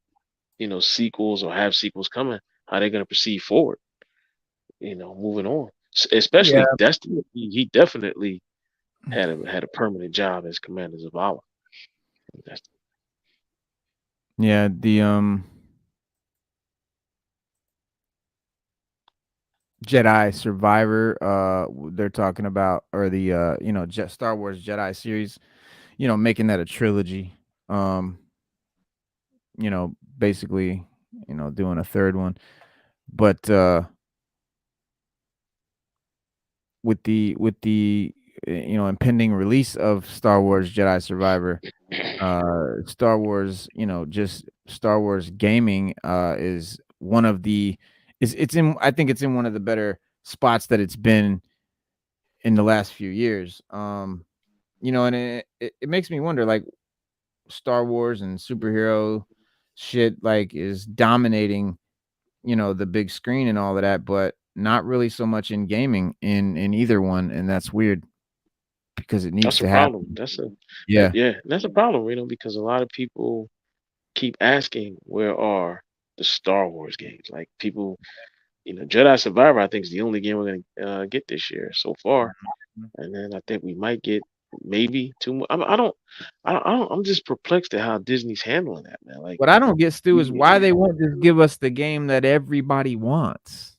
sequels or have sequels coming, how they're gonna proceed forward. Moving on, especially Yeah. Destiny. He definitely had a permanent job as Commander Zavala. Yeah, the Jedi Survivor they're talking about, or the Star Wars Jedi series, making that a trilogy. Basically, doing a third one. But with the impending release of Star Wars Jedi Survivor, Star Wars, just Star Wars gaming is one of the it's in I think it's in one of the better spots that it's been in the last few years. And it makes me wonder, like, Star Wars and superhero shit, like, is dominating, the big screen and all of that, but not really so much in gaming in either one, and that's weird because it needs That's a to problem. happen. That's a Yeah. that's a problem, because a lot of people keep asking where are the Star Wars games. Like people, Jedi Survivor, I think is the only game we're gonna get this year so far, Mhm. and then I think we might get maybe two more. I'm just perplexed at how Disney's handling that, man. Like, What I don't get, Stu, is why they won't just give us the game that everybody wants.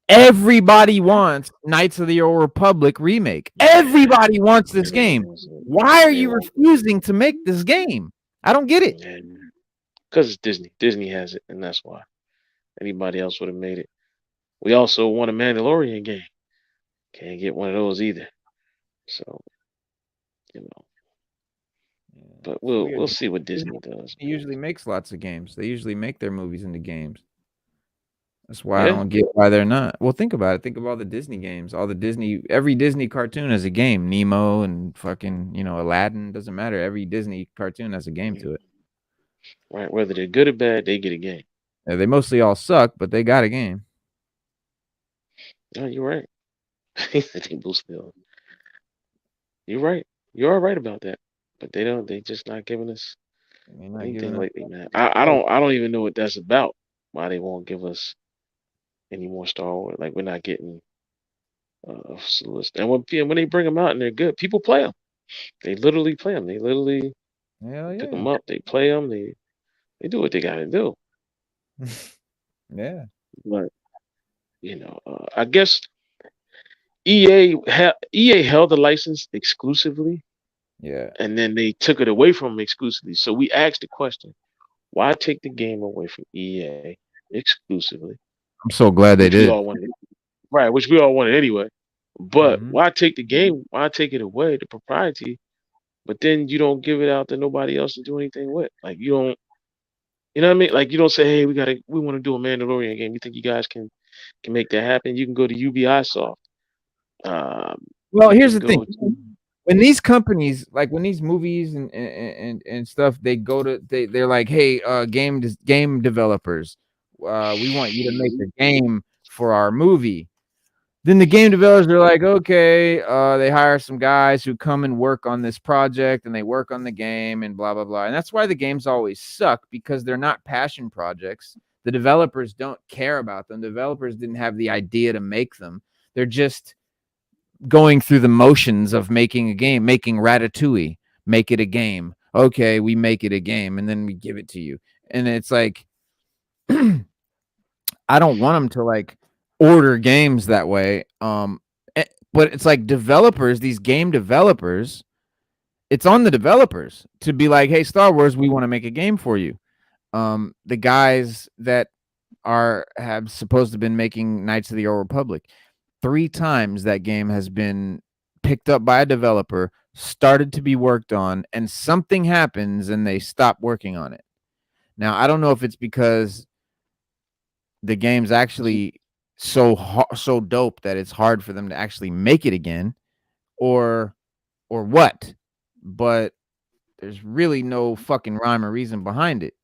Everybody wants Knights of the Old Republic remake. Everybody wants this game. Why are you refusing to make this game? I don't get it. Because it's Disney. Disney has it, and that's why. Anybody else would have made it. We also want a Mandalorian game. Can't get one of those either. So, but we'll see what Disney does. He usually makes lots of games. They usually make their movies into games. That's why I don't get why they're not. Well, think about it. Think of all the Disney games. Every Disney cartoon has a game. Nemo and fucking, Aladdin. Doesn't matter. Every Disney cartoon has a game to it. Right. Whether they're good or bad, they get a game. Yeah, they mostly all suck, but they got a game. No, you're right. They mostly all. You're right. You are right about that. But they just not giving us anything lately, man. I don't even know what that's about. Why they won't give us any more Star Wars? Like we're not getting and when they bring them out and they're good, people play them. They literally play them. They literally pick them up. They play them. They They do what they got to do. Yeah. But I guess EA held the license exclusively, Yeah. and then they took it away from them exclusively. So we asked the question: why take the game away from EA exclusively, I'm so glad they which we did. all wanted, right? Which we all wanted anyway. But Mhm. why take the game? Why take it away, the propriety? But then you don't give it out to nobody else to do anything with. Like you don't, you know what I mean? Like you don't say, hey, we want to do a Mandalorian game. You think you guys can make that happen? You can go to Ubisoft. Um, Well, you here's can the thing. go to When these companies, like when these movies and stuff, they go to they're like, hey, game developers, we want you to make a game for our movie. Then the game developers are like, okay, they hire some guys who come and work on this project, and they work on the game and blah blah blah. And that's why the games always suck, because they're not passion projects. The developers don't care about them. The developers didn't have the idea to make them. They're just going through the motions of making a game, making Ratatouille, make it a game. Okay, we make it a game, and then we give it to you. And it's like, I don't want them to like order games that way. But it's like developers, these game developers, it's on the developers to be like, hey, Star Wars, we want to make a game for you. The guys that have supposed to have been making Knights of the Old Republic, 3 times that game has been picked up by a developer, started to be worked on, and something happens and they stop working on it. Now, I don't know if it's because the game's actually so dope that it's hard for them to actually make it again, or what, but there's really no fucking rhyme or reason behind it.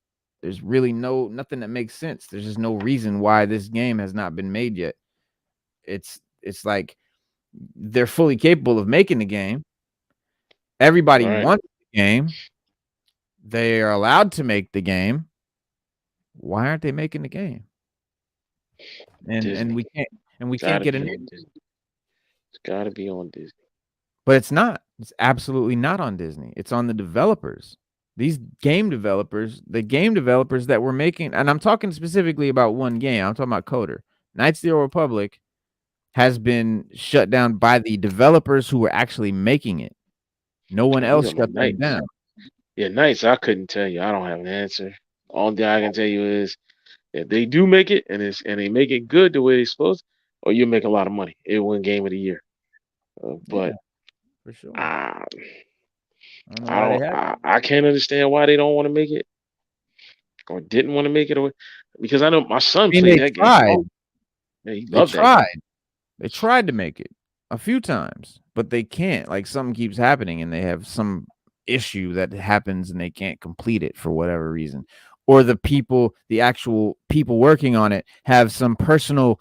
There's really nothing that makes sense. There's just no reason why this game has not been made yet. It's like they're fully capable of making the game. Everybody right. wants the game. They are allowed to make the game. Why aren't they making the game? And Disney. we can't Gotta get be an on Disney. It's gotta be on Disney. But it's not. It's absolutely not on Disney. It's on the developers. These game developers, the game developers that were making, and I'm talking specifically about one game. I'm talking about Coder. Knights of the Old Republic has been shut down by the developers who were actually making it. No one You else talking about shut them Knights? down. Yeah, Knights. I couldn't tell you. I don't have an answer. All thing I can tell you is if they do make it and they make it good the way they're supposed, or you make a lot of money. It win Game of the Year. But For sure. I I don't know why they have it. I can't understand why they don't want to make it or didn't want to make it, because I know my son I mean, played they that game. tried. Oh, yeah, he They loved that game. tried. They tried to make it a few times, but they can't. Like something keeps happening and they have some issue that happens and they can't complete it for whatever reason. Or the actual people working on it have some personal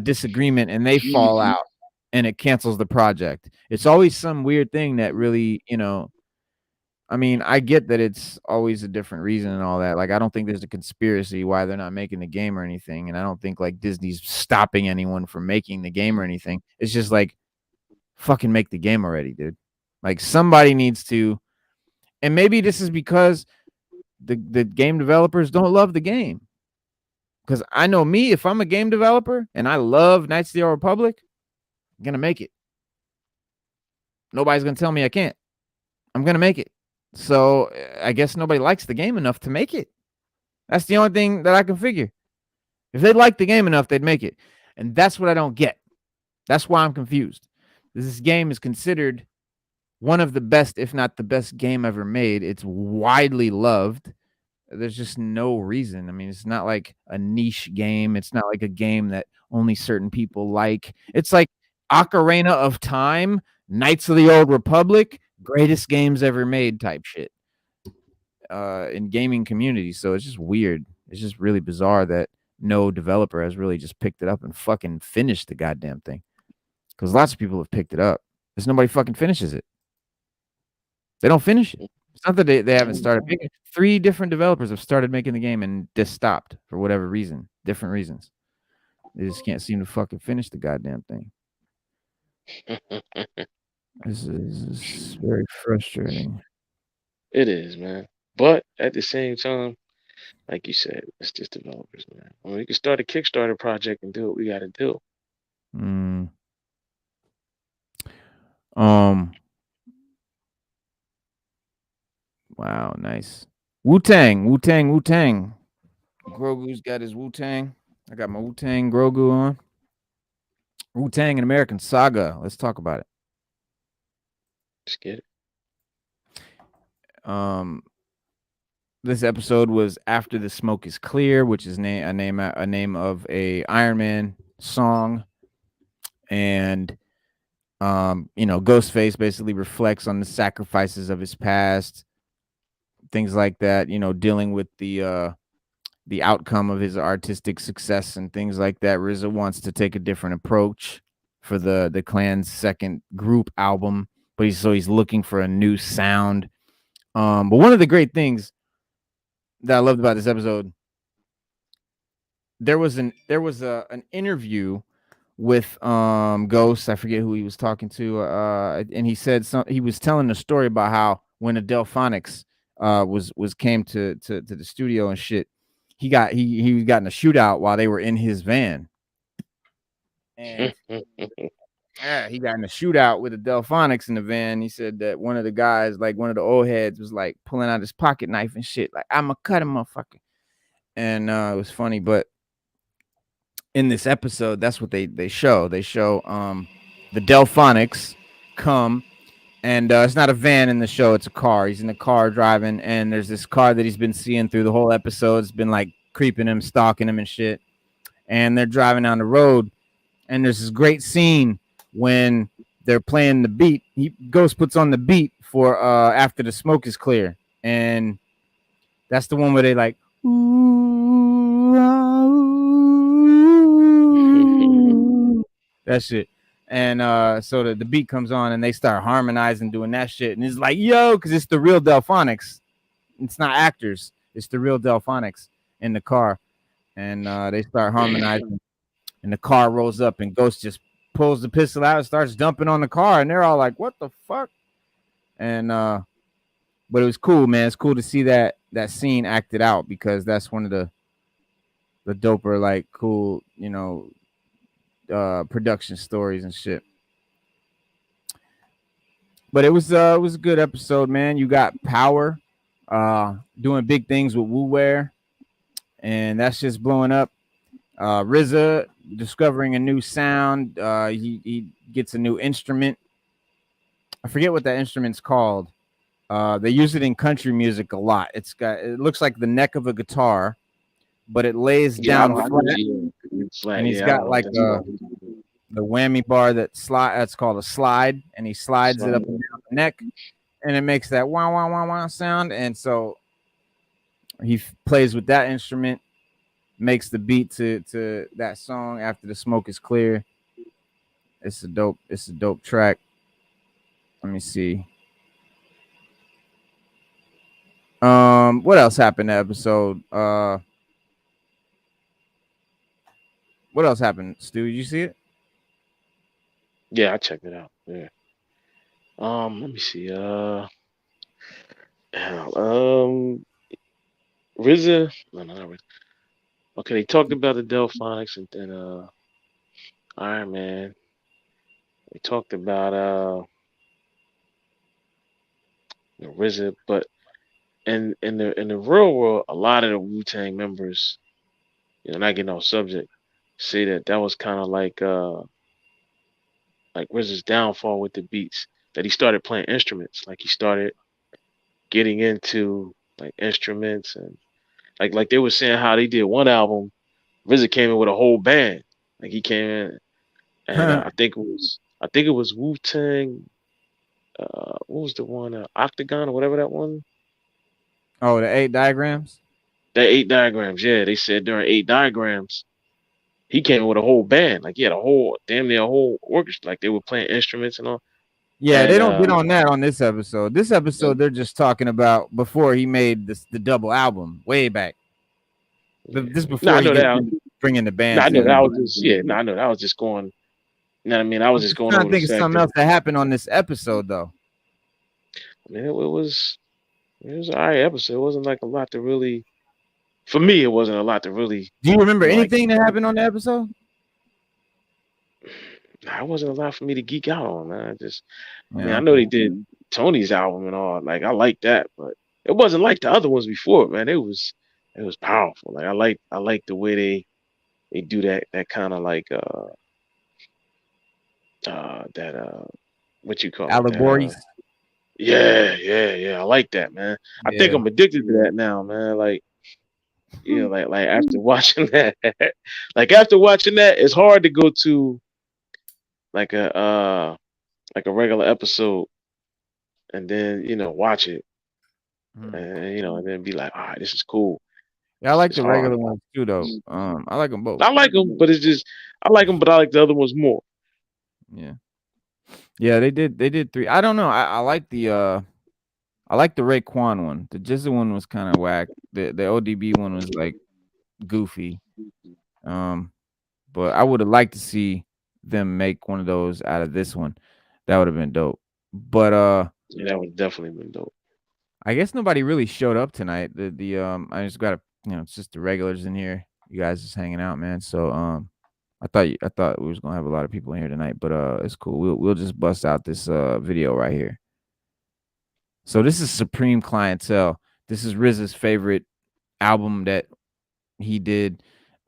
disagreement and they fall out and it cancels the project. It's always some weird thing that really, I mean, I get that it's always a different reason and all that. Like, I don't think there's a conspiracy why they're not making the game or anything. And I don't think like Disney's stopping anyone from making the game or anything. It's just like, fucking make the game already, dude. Like somebody needs to, and maybe this is because the game developers don't love the game. Because I know me, if I'm a game developer and I love Knights of the Old Republic, I'm gonna make it. Nobody's gonna tell me I can't. I'm gonna make it. So I guess nobody likes the game enough to make it. That's the only thing that I can figure. If they liked the game enough, they'd make it. And that's what I don't get. That's why I'm confused. This game is considered one of the best, if not the best game ever made. It's widely loved. There's just no reason. I mean, it's not like a niche game. It's not like a game that only certain people like. It's like Ocarina of Time, Knights of the Old Republic, greatest games ever made type shit in gaming communities. So it's just weird. It's just really bizarre that no developer has really just picked it up and fucking finished the goddamn thing. Because lots of people have picked it up. There's nobody fucking finishes it. They don't finish it. It's not that they haven't started making. 3 different developers have started making the game and just stopped for whatever reason, different reasons. They just can't seem to fucking finish the goddamn thing. This is very frustrating. It is, man. But at the same time, Like you said, it's just developers, man. I mean, we can start a Kickstarter project and do what we got to do. Wow, nice. Wu-Tang. Grogu's got his Wu-Tang. I got my Wu-Tang Grogu on. Wu-Tang and American Saga. Let's talk about it. Let's get it. This episode was After the Smoke is Clear, which is a name of a Iron Man song. And Ghostface basically reflects on the sacrifices of his past, things like that, dealing with the outcome of his artistic success and things like that. RZA wants to take a different approach for the Clan's second group album, but he's looking for a new sound. But one of the great things that I loved about this episode, there was an interview with Ghost. I forget who he was talking to, and he said he was telling a story about how when Adelphonics came to the studio and shit, he got in a shootout while they were in his van, and yeah, he got in a shootout with Adelphonics in the van. He said that one of the guys, like one of the old heads, was like pulling out his pocket knife and shit, like, "I'ma cut him, motherfucker." And it was funny, but in this episode, that's what they show. They show the Delphonics come, and it's not a van in the show, it's a car. He's in the car driving, and there's this car that he's been seeing through the whole episode. It's been like creeping him, stalking him and shit. And they're driving down the road, and there's this great scene when they're playing the beat. Ghost puts on the beat for After the Smoke is Clear, and that's the one where they like, ooh, ooh, that shit. And so the beat comes on, and they start harmonizing, doing that shit, and it's like, yo, because it's the real Delphonics. It's not actors, it's the real Delphonics in the car. And they start harmonizing, and the car rolls up, and Ghost just pulls the pistol out and starts dumping on the car, and they're all like, what the fuck? And but it was cool, man. It's cool to see that scene acted out, because that's one of the doper, like, cool, production stories and shit. But it was a good episode, man. You got Power doing big things with Wu-Wear, and that's just blowing up. RZA discovering a new sound. He gets a new instrument. I forget what that instrument's called. They use it in country music a lot. It looks like the neck of a guitar, but it lays down flat. And he's got like the whammy bar that's called a slide, and he slides it up and down the neck, and it makes that wah wah wah wah sound. And so he plays with that instrument, makes the beat to that song, After the Smoke is Clear. It's a dope track. Let me see. What else happened in the episode? What else happened, Stu? Did you see it? Yeah, I checked it out. Yeah. Let me see. RZA. No, not RZA. Okay, they talked about the Delphonics, and then Iron Man. They talked about RZA, but in the real world, a lot of the Wu-Tang members, not getting off subject, say that was kind of like RZA's downfall with the beats, that he started playing instruments. Like he started getting into like instruments, and like they were saying how they did one album, RZA came in with a whole band. Like he came in, and I think it was Wu-Tang. What was the one? Octagon or whatever that one? Oh, the 8 diagrams? The 8 diagrams, yeah. They said during 8 diagrams, he came in with a whole band. Like he had damn near a whole orchestra. Like they were playing instruments and all. Yeah, they don't get on that on this episode. This episode, they're just talking about before he made the double album, way back. This before he bringing the band. I know that was just I know that was just going. You know what I mean? I was just going. I think it's something else that happened on this episode, though. I mean, it was an alright episode. It wasn't like a lot to really for me, it wasn't a lot to really. Do you remember like, anything that happened on the episode? Nah, it wasn't a lot for me to geek out on, man. I mean, Yeah, I know they did Tony's album and all. Like, I like that, but it wasn't like the other ones before, man. It was powerful. Like, I like the way they do that kind of like that what you call it, that allegories. yeah, I like that, man. I think Yeah. I'm addicted to that now, man. Like, you know, like after watching that, it's hard to go to like a regular episode and then, you know, watch it and, you know, and then be like, all right, this is cool. Yeah, I like It's the hard. regular ones too, though. I like them both. I like them, but I like them, but I like the other ones more. Yeah, they did 3. I don't know. I like the Raekwon one. The Jizza one was kind of whack. The ODB one was like goofy. But I would have liked to see them make one of those out of this one. That would have been dope. But yeah, that would definitely been dope. I guess nobody really showed up tonight. I just got it's just the regulars in here. You guys just hanging out, man. So I thought we was gonna have a lot of people in here tonight, but it's cool. We'll just bust out this video right here. So this is Supreme Clientele. This is RZA's favorite album that he did.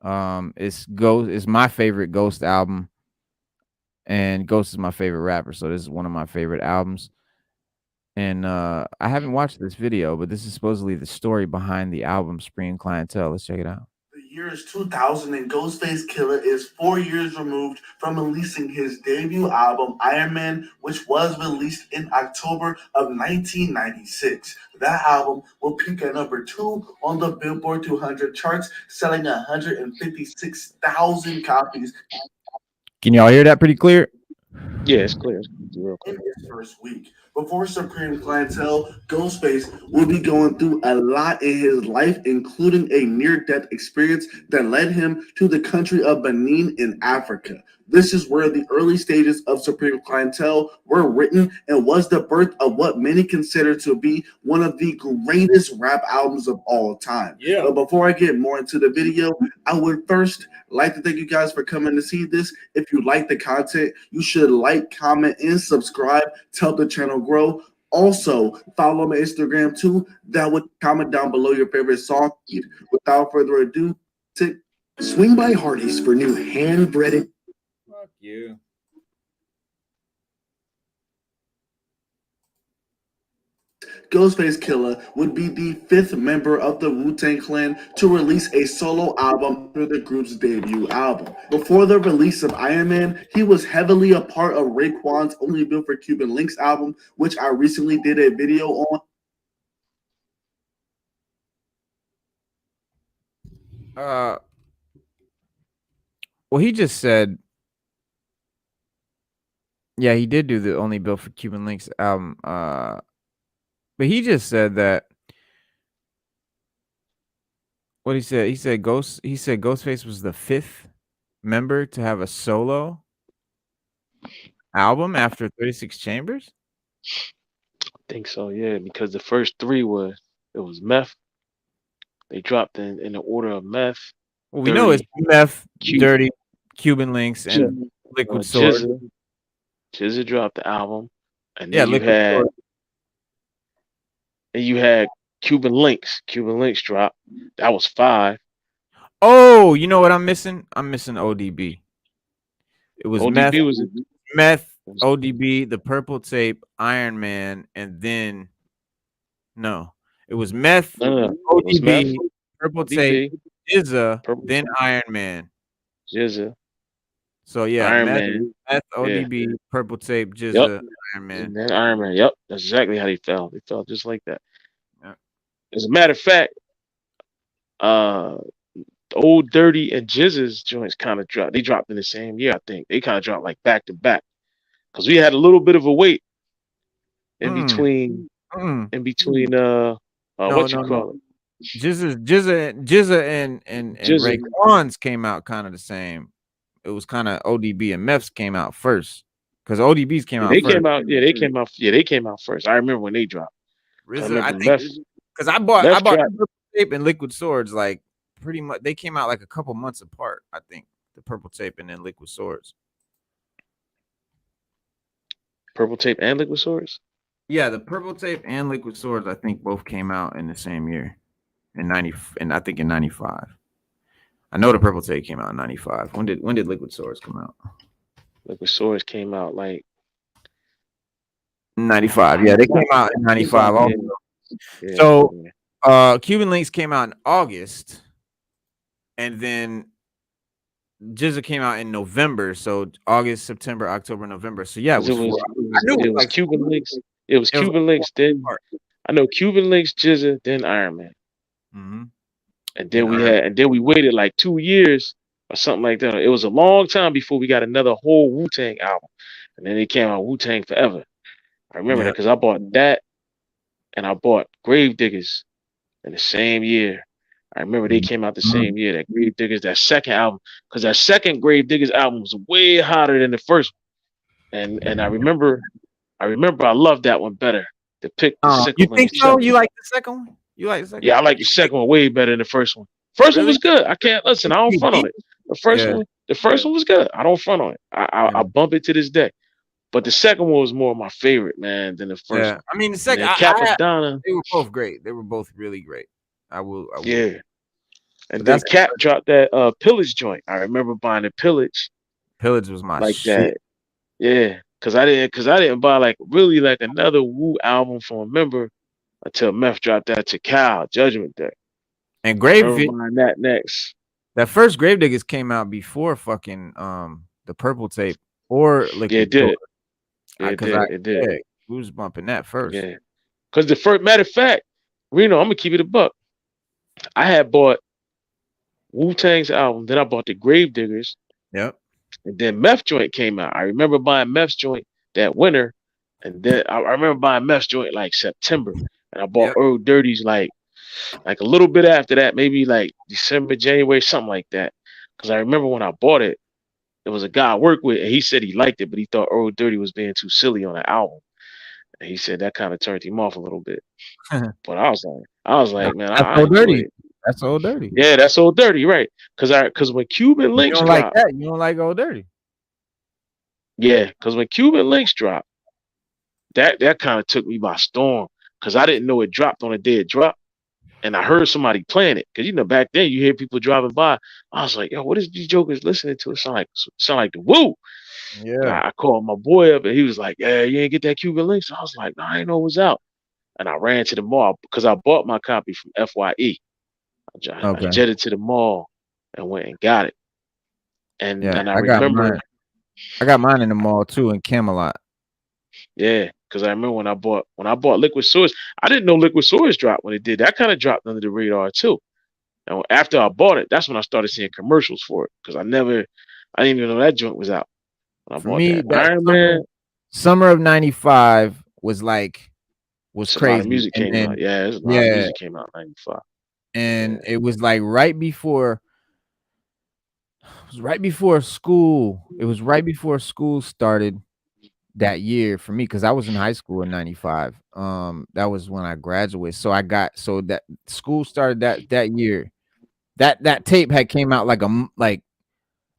It's my favorite Ghost album, and Ghost is my favorite rapper. So this is one of my favorite albums. And I haven't watched this video, but this is supposedly the story behind the album Supreme Clientele. Let's check it out. The year is 2000 and Ghostface Killah is 4 years removed from releasing his debut album Iron Man, which was released in October of 1996. That album will peak at number 2 on the Billboard 200 charts, selling 156,000 copies. Can y'all hear that pretty clear? Yeah, it's clear. It's real clear. In his first week. Before Supreme Clientele, Ghostface will be going through a lot in his life, including a near-death experience that led him to the country of Benin in Africa. This is where the early stages of Supreme Clientele were written and was the birth of what many consider to be one of the greatest rap albums of all time. Yeah. But before I get more into the video, I would first like to thank you guys for coming to see this. If you like the content, you should like, comment, and subscribe to help the channel grow. Also, follow my Instagram too. That would comment down below your favorite song. Without further ado, swing by Hardee's for new hand-breaded. Fuck you. Ghostface Killah would be the 5th member of the Wu-Tang Clan to release a solo album after the group's debut album. Before the release of Iron Man, he was heavily a part of Raekwon's Only Built for Cuban Links album, which I recently did a video on. Well, he just said, yeah, he did do the Only Built for Cuban Links album. But he just said that. What he said Ghostface was the 5th member to have a solo album after 36 Chambers. I think so, yeah, because the first 3 was Meth. They dropped in the order of Meth. Well, we know it's Meth, Dirty, Cuban Links, and Liquid Sword. Jizza dropped the album, and Yeah, then you had Cuban Links. Cuban Links dropped. That was 5. Oh, you know what I'm missing? I'm missing ODB. It was ODB Meth, ODB, the Purple Tape, Iron Man, and then it was Meth, ODB, Purple Tape, Jizza, then Iron Man. Jizza. So yeah, Iron Man, ODB, Purple Tape, Jizza, Iron Man. And then Iron Man. Yep, that's exactly how they fell. They fell just like that. Yep. As a matter of fact, Old Dirty and Jizza's joints kind of dropped. They dropped in the same year, I think. They kind of dropped like back to back, because we had a little bit of a wait in between. What you call it? Jizza and Raekwon's came out kind of the same. It was kind of ODB and Meth's came out first, because ODB's came out. They came out first. I remember when they dropped. RZA, I think, because I bought Tape and Liquid Swords, like pretty much, they came out like a couple months apart. I think the Purple Tape and then Liquid Swords. Purple Tape and Liquid Swords. Yeah, the Purple Tape and Liquid Swords, I think, both came out in the same year, in I think in 95. I know the Purple Tape came out in 95. When did Liquid Swords come out? Liquid Swords came out like 95. Yeah, they came out in 95 also. Yeah. So Cuban Links came out in August, and then Jizza came out in November. So August, September, October, November. So yeah, it was Cuban Links. It was Cuban Links. Then I know Cuban Links, Jizza, then Iron Man. Mm-hmm. And then we waited like 2 years or something like that. It was a long time before we got another whole Wu-Tang album. And then they came out Wu-Tang Forever. I remember that because I bought that and I bought Gravediggers in the same year. I remember they came out the same year, that Gravediggers, that second album, because that second Gravediggers album was way hotter than the first one. And I remember I loved that one better. The pick. You think so? You like the second one? You like the second? Yeah, I like the second one way better than the first one. First one was good. I can't listen. I don't front on it. The first one was good. I don't front on it. I bump it to this day. But the second one was more of my favorite, man, than the first one. I mean, the second Capadonna. They were both great. They were both really great. I will. Yeah. And then Cap dropped that Pillage joint. I remember buying the Pillage. Pillage was my like shit. that. Yeah. Cause I didn't buy like really like another Wu album from a member until Meth dropped that to Cal Judgment Day. And that next. That first Gravediggers came out before fucking the Purple Tape or Liquid. Yeah, it did. It did. Who was bumping that first? Yeah. Because the first, matter of fact, Reno, I'm gonna keep it a buck. I had bought Wu-Tang's album, then I bought the Gravediggers. Yep. And then Meth Joint came out. I remember buying Meth's joint that winter. And then I remember buying Meth's joint like September. And I bought Earl Dirty's like a little bit after that, maybe like December, January, something like that. Because I remember when I bought it, there was a guy I worked with, and he said he liked it, but he thought Earl Dirty was being too silly on the album. And he said that kind of turned him off a little bit. But I was like, man, that's Old Dirty. That's Old Dirty. Yeah, that's Old Dirty, right? Because when Cuban Links dropped, like that, you don't like Old Dirty. Yeah, because when Cuban Links dropped, that kind of took me by storm. Because I didn't know it dropped on the day it dropped. And I heard somebody playing it. Because, back then you hear people driving by. I was like, yo, what is these jokers listening to? It sound like the Woo. Yeah. I called my boy up and he was like, yeah, you ain't get that Cuban Links? I was like, no, I didn't know it was out. And I ran to the mall because I bought my copy from FYE. I jetted to the mall and went and got it. And I remember I got mine in the mall too in Camelot. Yeah, because I remember when I bought Liquid Swords, I didn't know Liquid Swords dropped when it did. That kind of dropped under the radar too. And after I bought it, that's when I started seeing commercials for it. Because I didn't even know that joint was out. When I bought that Iron Man. Summer of '95 was crazy. A lot of music came out. Yeah, a lot of music came out in '95. And it was like right before school. It was right before school started that year for me because I was in high school in '95. That was when I graduated. So that school started that year. That tape had came out like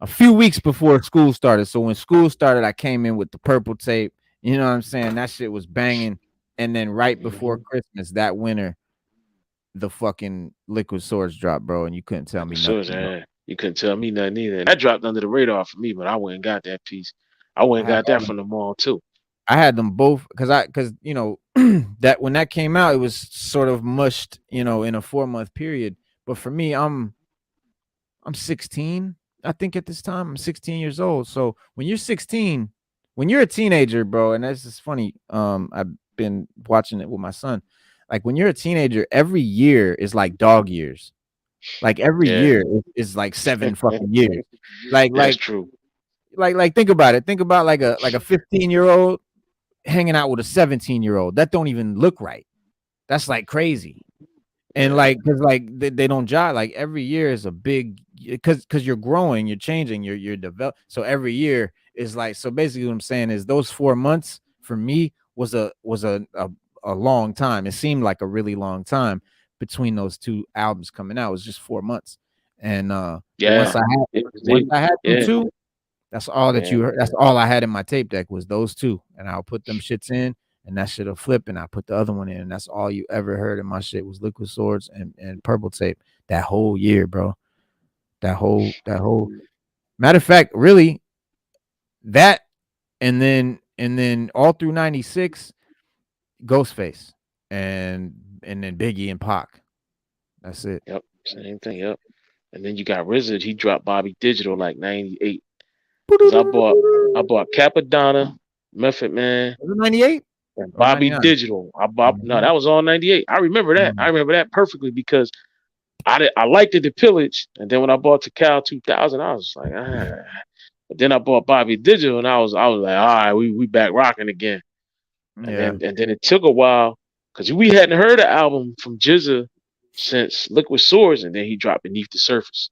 a few weeks before school started. So when school started, I came in with the Purple Tape. You know what I'm saying? That shit was banging. And then right before Christmas that winter, the fucking Liquid Swords dropped, bro, and you couldn't tell me nothing. You couldn't tell me nothing either. That dropped under the radar for me, but I went and got that piece. I went and got that from the mall too. I had them both because that when that came out, it was sort of mushed, in a 4-month period. But for me, I'm 16, I think at this time. I'm 16 years old. So when you're 16, when you're a teenager, bro, and that's just funny. I've been watching it with my son. Like when you're a teenager, every year is like dog years. Like every year is like 7 fucking years. That's true. Like think about it. Think about like a 15-year-old hanging out with a 17-year-old. That don't even look right. That's like crazy. And because they don't jive. Like every year is a big because you're growing, you're changing, you're developing. So every year is like so. Basically, what I'm saying is those 4 months for me was a long time. It seemed like a really long time. between those two albums coming out. It was just 4 months. And Yeah. once I had them two, that's all that you heard. That's all I had in my tape deck was those two. And I'll put them shits in, and that shit'll flip, and I put the other one in. And that's all you ever heard in my shit was Liquid Swords and Purple Tape that whole year, bro. That whole matter of fact, really, that and then all through 96, Ghostface and then Biggie and Pac. That's it. Yep, same thing. Yep. And then you got RZA. He dropped Bobby Digital like 98. I bought Capadonna, Method Man, Was it 98? and Bobby Digital. No, that was all 98. I remember that. I remember that perfectly because I liked the Pillage, and then when I bought the Cal 2000, I was like, ah. But then I bought Bobby Digital, and I was like, all right, we back rocking again. And then it took a while because we hadn't heard an album from GZA since Liquid Swords, and then he dropped Beneath the Surface.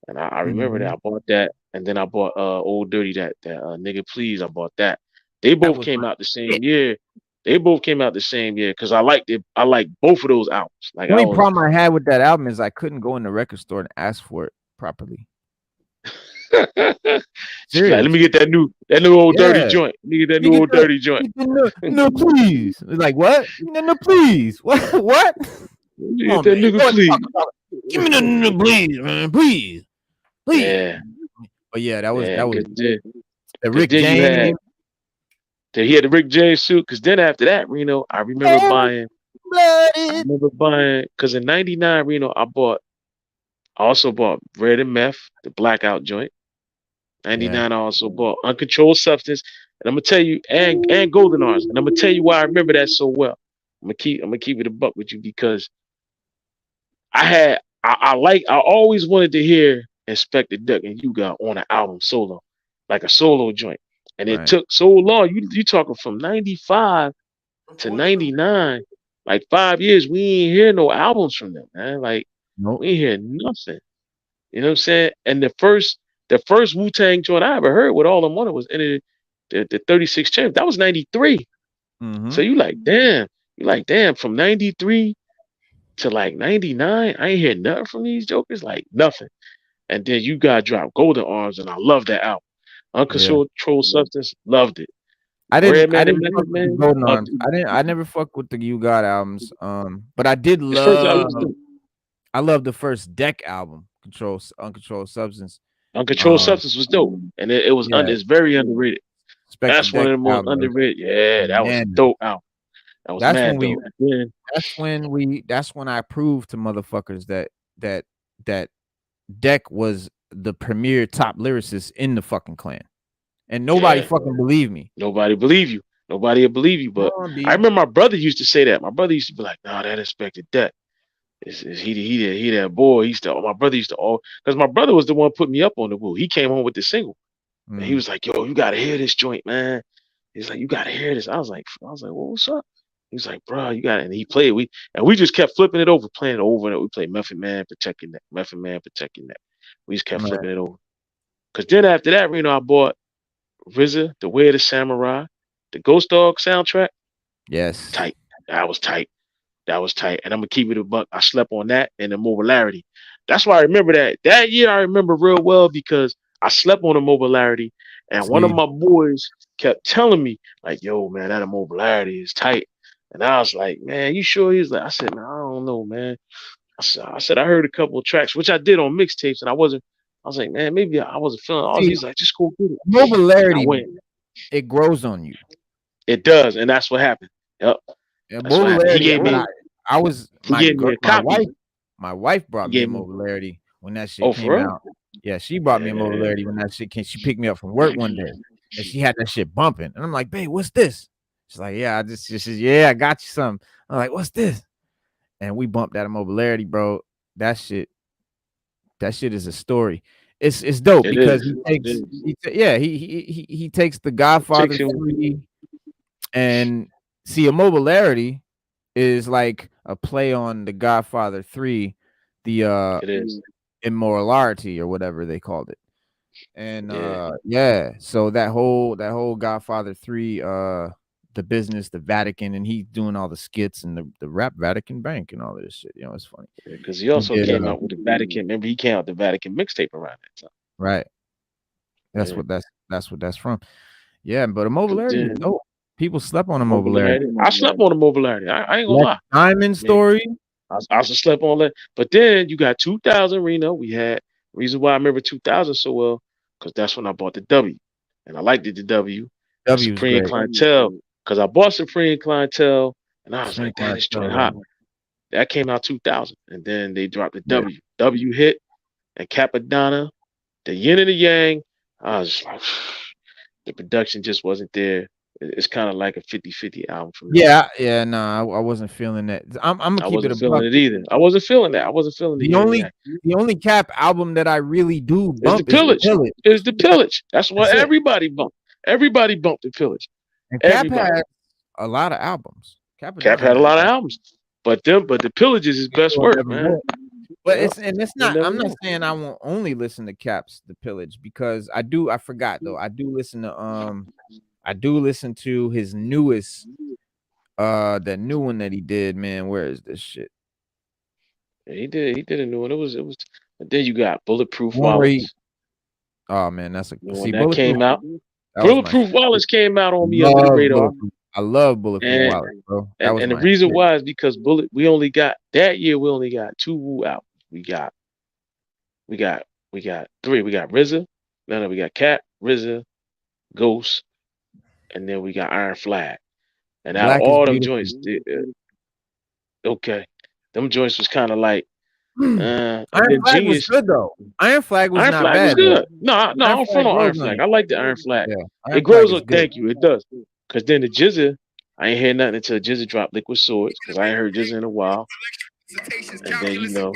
And I remember that I bought that, and then I bought Old Dirty, that Nigga Please. I bought that. They both came out the same year. They both came out the same year because I liked it. I liked both of those albums. Like, the only problem I had with that album is I couldn't go in the record store and ask for it properly. Like, let me get that new Old Dirty joint. Let me get that new Old Dirty joint. No, please. Like, what? No, please. What? Get that nigga, please. Give me the nigga, please, man. Please. Yeah. But yeah, that was the Rick James. He had the Rick James suit, because then after that, Reno, I remember buying because in 99, Reno, I also bought Red and Meth, the blackout joint. 99, I also bought Uncontrolled Substance, and I'm gonna tell you, and Golden Arms, and I'm gonna tell you why I remember that so well. I'm gonna keep it a buck with you because I always wanted to hear Inspector Duck and You Got on an album solo, like a solo joint. And it took so long. You talking from 95 to 99, like 5 years. We ain't hear no albums from them, man. Like, we ain't hear nothing. You know what I'm saying? And the first Wu-Tang joint I ever heard with All I Wanted was in the 36 Champs. That was 93. So you like, damn, from 93 to like 99, I ain't hear nothing from these jokers, like nothing. And then You Got dropped Golden Arms, and I love that album. Uncontrolled Substance, loved it. I didn't fuck with Golden Arms. I never fucked with the You Got albums. But I did love. I love the first Deck album, Uncontrolled Substance. Uncontrolled Substance was dope, and it was it's very underrated. That's one of the most underrated. Yeah, that was a dope album. That was mad dope. That's when I proved to motherfuckers that Deck was the premier top lyricist in the fucking clan, and nobody fucking believed me. Nobody believe you. Nobody will believe you. But I remember my brother used to say that. My brother used to be like, "No, that Inspector Deck. He that boy." My brother used to because my brother was the one put me up on the Wu. He came home with the single, and he was like, "Yo, you gotta hear this joint, man." He's like, "You gotta hear this." I was like, "Well, what's up?" He's like, "Bro, you got it." And he played. We just kept flipping it over, playing it over, and we played Method Man, Protecting That. Method Man, Protecting That. We just kept flipping it over. Because then after that, I bought RZA, The Way of the Samurai, the Ghost Dog soundtrack. Yes. Tight. That was tight. And I'm going to keep it a buck. I slept on that and the Mobilarity. That's why I remember that. That year I remember real well because I slept on the Mobilarity. And one of my boys kept telling me, like, yo, man, that Mobilarity is tight. And I was like, man, you sure? He was like, I said, man, I don't know, man. I said I heard a couple of tracks, which I did on mixtapes, and I was like, man, maybe I wasn't feeling all. He's like, just go get it. Mobilarity, it grows on you. It does, and that's what happened. Yep. Yeah, Mobilarity. He gave me. My wife brought me a Mobilarity when that shit came out. Yeah, she brought me a Mobilarity when that shit came. She picked me up from work one day, and she had that shit bumping, and I'm like, babe, what's this? She's like, yeah, I got you something. I'm like, what's this? And we bumped that Mobilarity, bro. That shit is a story. It's dope because he takes the Godfather 3 and see a Mobilarity is like a play on the Godfather 3, the it is Immorality or whatever they called it. And so that whole Godfather 3 the business, the Vatican, and he's doing all the skits and the rap Vatican Bank and all of this shit. You know, it's funny. Because he also came out with the Vatican. Remember, he came out with the Vatican mixtape around that time. Right. That's what that's from. Yeah, but Immobilarity is dope. People slept on Immobilarity. I slept on Immobilarity. I ain't gonna lie. Diamond Story. I also slept on that. But then you got 2000 Reno. We had reason why I remember 2000 so well, because that's when I bought the W. And I liked it, the W. Supreme Clientele. Because I bought Supreme Clientele and I was like, damn, it's joint hot. That came out 2000. And then they dropped the W. W hit and Capadonna, the yin and the yang. I was just like, the production just wasn't there. It's kind of like a 50-50 album for me. No, I wasn't feeling that. I'm gonna keep it a feeling it either. I wasn't feeling that. I wasn't feeling the only Cap album that I really do bump is the Pillage. Is the Pillage. That's what everybody bumped. Everybody bumped the Pillage. And Cap had a lot of albums. Cap had a lot of albums, but the Pillage is his best work, man. But it's not. I'm not saying I won't only listen to Cap's The Pillage, because I forgot though. I do listen to his newest, that new one that he did. Man, where is this shit? Yeah, he did a new one. It was. But then you got Bulletproof Wallace. Oh man, that's a that came out. Bulletproof Wallace came out on me under the radar. I love Bulletproof Wallace, bro. And the reason why is because we only got 2 Wu albums. We got three. We got RZA. No, we got Cap, RZA, Ghost, and then we got Iron Flag. And out of all them joints, them joints was kind of like. Iron Flag was good though. Iron Flag was not bad. Was good. No, I don't front on Iron Flag. I like the Iron Flag. It grows up. Thank you. It does. Because then the Jizza, I ain't heard nothing until Jizza dropped Liquid Swords, because I ain't heard Jizza in a while. And then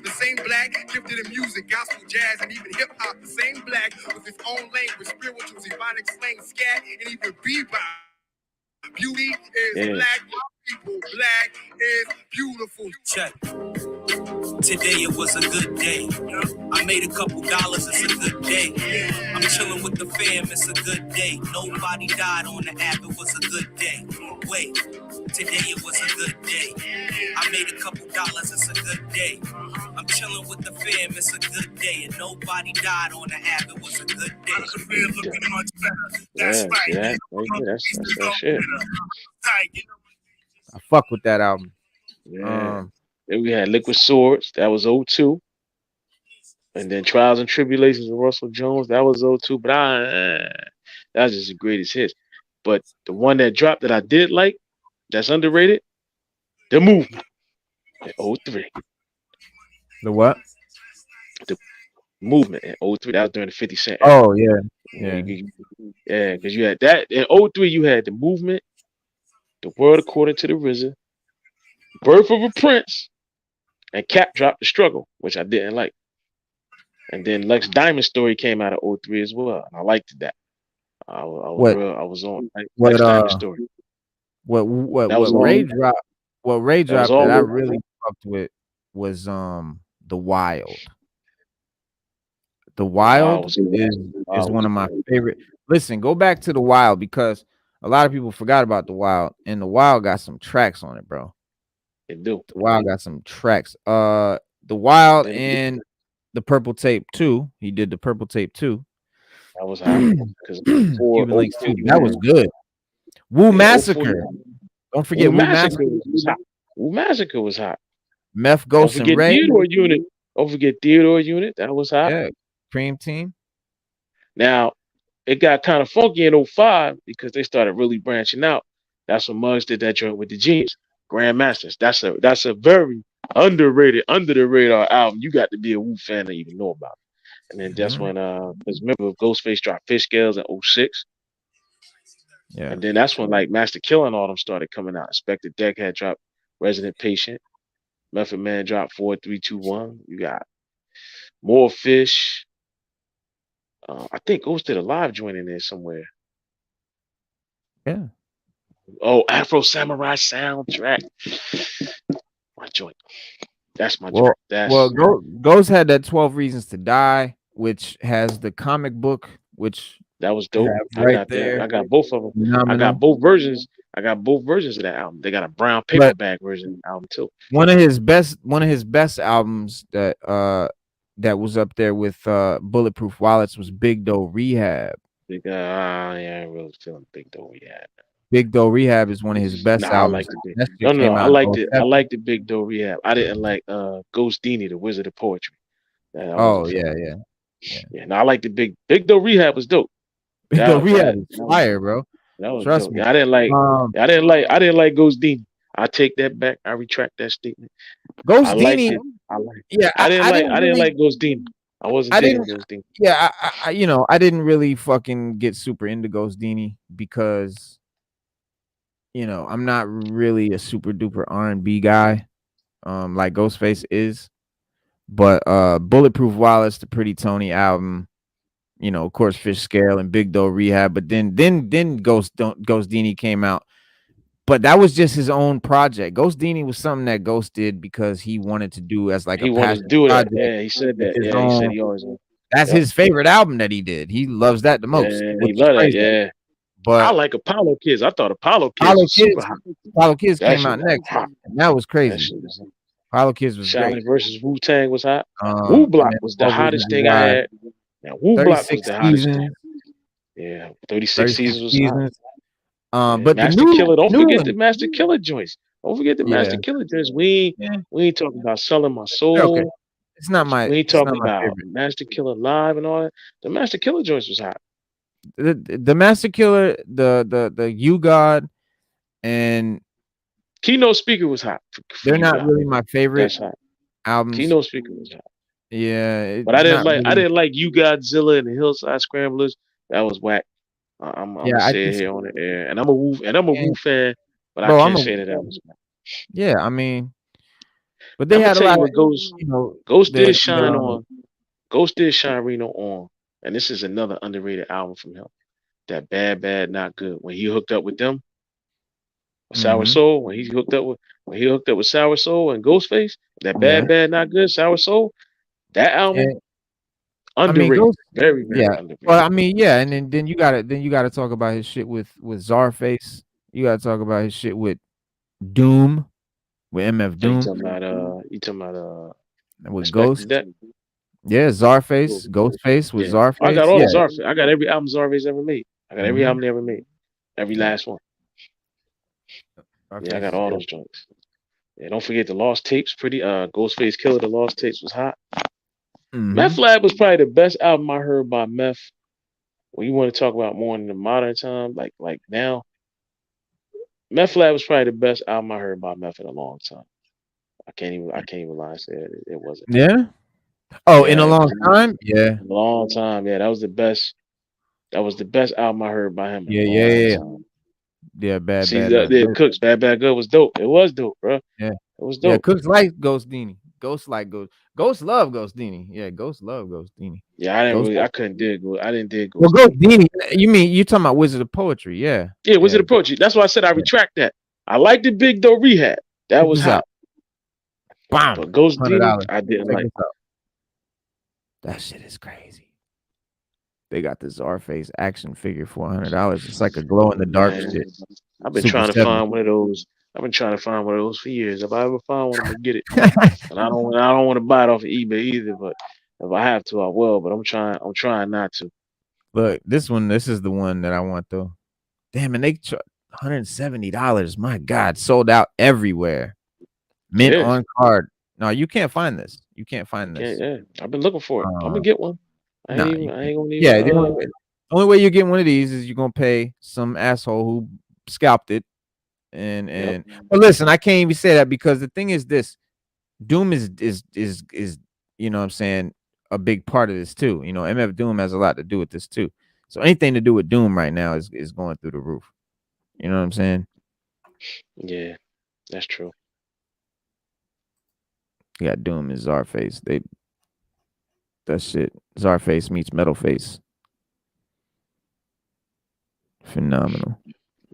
the same black gifted in music, gospel, jazz, and even hip hop. The same black with his own language, spirituals, ebonic slang, scat, and even bebop. Beauty is black, people. Black is beautiful. Check. Today it was a good day. I made a couple dollars, it's a good day. I'm chilling with the fam, it's a good day. Nobody died on the app, it was a good day. Wait, today it was a good day. I made a couple dollars, it's a good day. I'm chilling with the fam, it's a good day. And nobody died on the app, it was a good day. That's that shit. I fuck with that album. Yeah. Then we had Liquid Swords, that was 02. And then Trials and Tribulations of Russell Jones, that was 02. But that was just the greatest hits. But the one that dropped that I did like, that's underrated, The Movement in 03. The what? The Movement in 03. That was during the 50 Cent. Oh, yeah. Yeah, because you had that. In 03, you had The Movement, The World According to the RZA, Birth of a Prince, and Cap dropped The Struggle, which I didn't like. And then Lex Diamond's Story came out of 03 as well. And I liked that. I was on Lex Diamond's Story. What Ray dropped that I really fucked with was The Wild. The Wild is one of my favorite. Listen, go back to The Wild, because a lot of people forgot about The Wild, and The Wild got some tracks on it, bro. It do. The Wild got some tracks. The Wild and the Purple Tape 2. He did the Purple Tape 2. That was hot. Cuban Links 2. That was good. Wu Massacre. Don't forget Wu Massacre. Wu Massacre was hot. Meth, Ghost, and Ray. Don't forget Theodore Unit. That was hot. Yeah. Cream Team. Now, it got kind of funky in 05 because they started really branching out. That's when Muggs did that joint with the Genius. Grandmasters. That's a very underrated, under the radar album. You got to be a Wu fan to even know about it. And then that's when because remember Ghostface dropped Fish Scales in 06. Yeah. And then that's when like Master Killer and all them started coming out. Inspector Deck had dropped Resident Patient. Method Man dropped 4321. You got More Fish. I think Ghost did a live joint in there somewhere. Yeah. Oh, Afro Samurai soundtrack. My joint. That's my joint. Ghost had that 12 Reasons to Die, which has the comic book, which That was dope. I right got that. there. I got both of them. I Phenomenal. got both versions. I got both versions of that album. They got a brown But paperback version of the album too. one of his best albums that was up there with Bulletproof Wallets was Big Doe Rehab. Yeah, I ain't really feeling Big Doe Rehab. Big Doe Rehab is one of his best Nah, I albums. like the big. That shit No, came I out liked in it. I 07. liked the Big Doe Rehab. I didn't like Ghost Dini, the Wizard of Poetry. I Oh wasn't feeling yeah. it. Yeah. No, I like the Big Doe Rehab was dope. Big Doe That Rehab is was fire, bro. that was Trust dope. me. Yeah, I didn't like Ghost Dini. I take that back. I retract that statement. Ghost I liked Dini. it. I liked it. Yeah, I didn't really, like Ghost Dini. I wasn't I digging didn't. Ghost Dini. Yeah, I didn't really fucking get super into Ghost Dini because I'm not really a super duper R&B guy, like Ghostface is. But Bulletproof Wallace, the Pretty Tony album, of course, Fish Scale and Big Doe Rehab. But then Ghost Dini came out. But that was just his own project. Ghost Dini was something that Ghost did because he wanted to do as like He a wanted passion to do that. project. Yeah, he said that. His Yeah, he said own. he always wanted. That's Yep. his favorite album that he did. He loves that the most. Yeah, which he is loved that. crazy. Yeah. I But like Apollo Kids. I thought Apollo Kids Apollo was super Kids, hot. Apollo Kids That came shit out was next. hot. And that was That crazy. shit was hot. Apollo Kids was Challenge great. versus Wu-Tang was hot. Wu And Block then was the 12 hottest Reasons thing I Why. had. Now Wu Block was 36 the hottest thing. seasons. Yeah, 36 36 seasons was hot. seasons. Yeah, But the Master Killer. Don't new forget one. the Master Killer joints. Don't forget the Master Yeah. Killer joints. We ain't talking about Selling My They're okay. Soul. It's not my We ain't talking about favorite. Master Killer Live and all that. The Master Killer joints was hot. The Master Killer, the You God, and Keynote Speaker was hot. they're not really my favorite That's hot. albums. Keynote Speaker was hot. Yeah, But I didn't really. like You Godzilla and the Hillside Scramblers. That was whack. I'm gonna say it here on the air. And I'm a Wu fan, but I can't say that was whack. Yeah, I mean, but they I'm had gonna a tell lot you of what Ghost did shine on. Ghost did shine Reno on. And this is another underrated album from him. That Bad Not Good. When he hooked up with them, Sour Soul, when he hooked up with Sour Soul and Ghostface, that Bad Not Good, Sour Soul, that album underrated. Ghost, very underrated. Well, I mean, yeah, and then you gotta talk about his shit with Czarface. You gotta talk about his shit with Doom, with MF Doom. You talking about with Ghost. That? Yeah, Czarface, Ghostface with Czarface. I got all the Czarface. I got every album Czarface ever made. I got every album they ever made. Every last one. Yeah, I got all those joints. Yeah, don't forget the Lost Tapes. Ghostface Killer, the Lost Tapes was hot. Meth Lab was probably the best album I heard by Meth. When you want to talk about more in the modern time, like now, Meth Lab was probably the best album I heard by Meth in a long time. I can't even lie and say it wasn't. Yeah. Oh, in a long time? Yeah. In a long time. Yeah, that was the best. That was the best album I heard by him. Yeah. Bad. Cooks, Bad Good was dope. It was dope, bro. Yeah. It was dope. Yeah, Cooks like Ghost Dini. Ghost love Ghost Dini. Yeah, Ghost love Ghost Dini. Yeah, I couldn't dig. I didn't dig Ghost. Well, Ghost Dini. You talking about Wizard of Poetry? Yeah. Yeah, Wizard of Poetry. That's why I said I retract that. I like the Big Doe Rehab. That was hot. Bam. But Ghost Dini, I didn't like. That shit is crazy. They got the Czarface action figure for $100. It's like a glow in the dark shit. I've been trying to find one of those. I've been trying to find one of those for years. If I ever find one, I'm gonna get it. And I don't want to buy it off of eBay either. But if I have to, I will. But I'm trying not to. Look, this is the one that I want though. Damn, and they $170. My God, sold out everywhere. Mint on card. No, you can't find this. You can't find this. Yeah. I've been looking for it. I'm gonna get one. I ain't gonna need it. The only way you get one of these is you're gonna pay some asshole who scalped it. And but listen, I can't even say that because the thing is this: Doom is you know what I'm saying, a big part of this too. You know, MF Doom has a lot to do with this too. So anything to do with Doom right now is going through the roof. You know what I'm saying? Yeah, that's true. You got Doom and Czarface. That shit. Czarface meets Metalface. Phenomenal.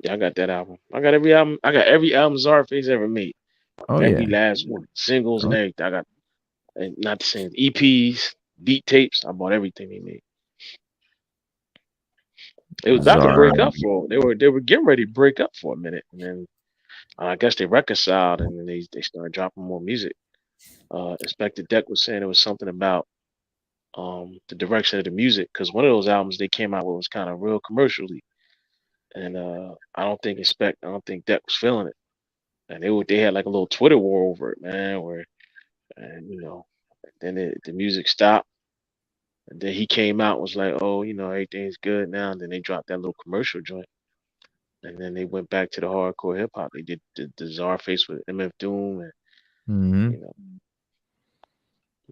Yeah, I got that album. I got every album Czarface ever made. Every last one. Singles and everything. I got not the same EPs, beat tapes. I bought everything they made. It was about to break up for they were getting ready to break up for a minute, and then I guess they reconciled, and then they started dropping more music. Inspector Deck was saying it was something about the direction of the music, because one of those albums they came out with was kind of real commercially, and I don't think Deck was feeling it, and they had like a little Twitter war over it, man, where then the music stopped, and then he came out and was like, oh, everything's good now, and then they dropped that little commercial joint, and then they went back to the hardcore hip hop. They did the Czarface with MF Doom, and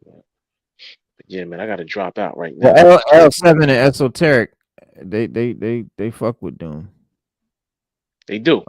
But yeah, man, I got to drop out right now. Well, L7 and Esoteric, they fuck with Doom. They do.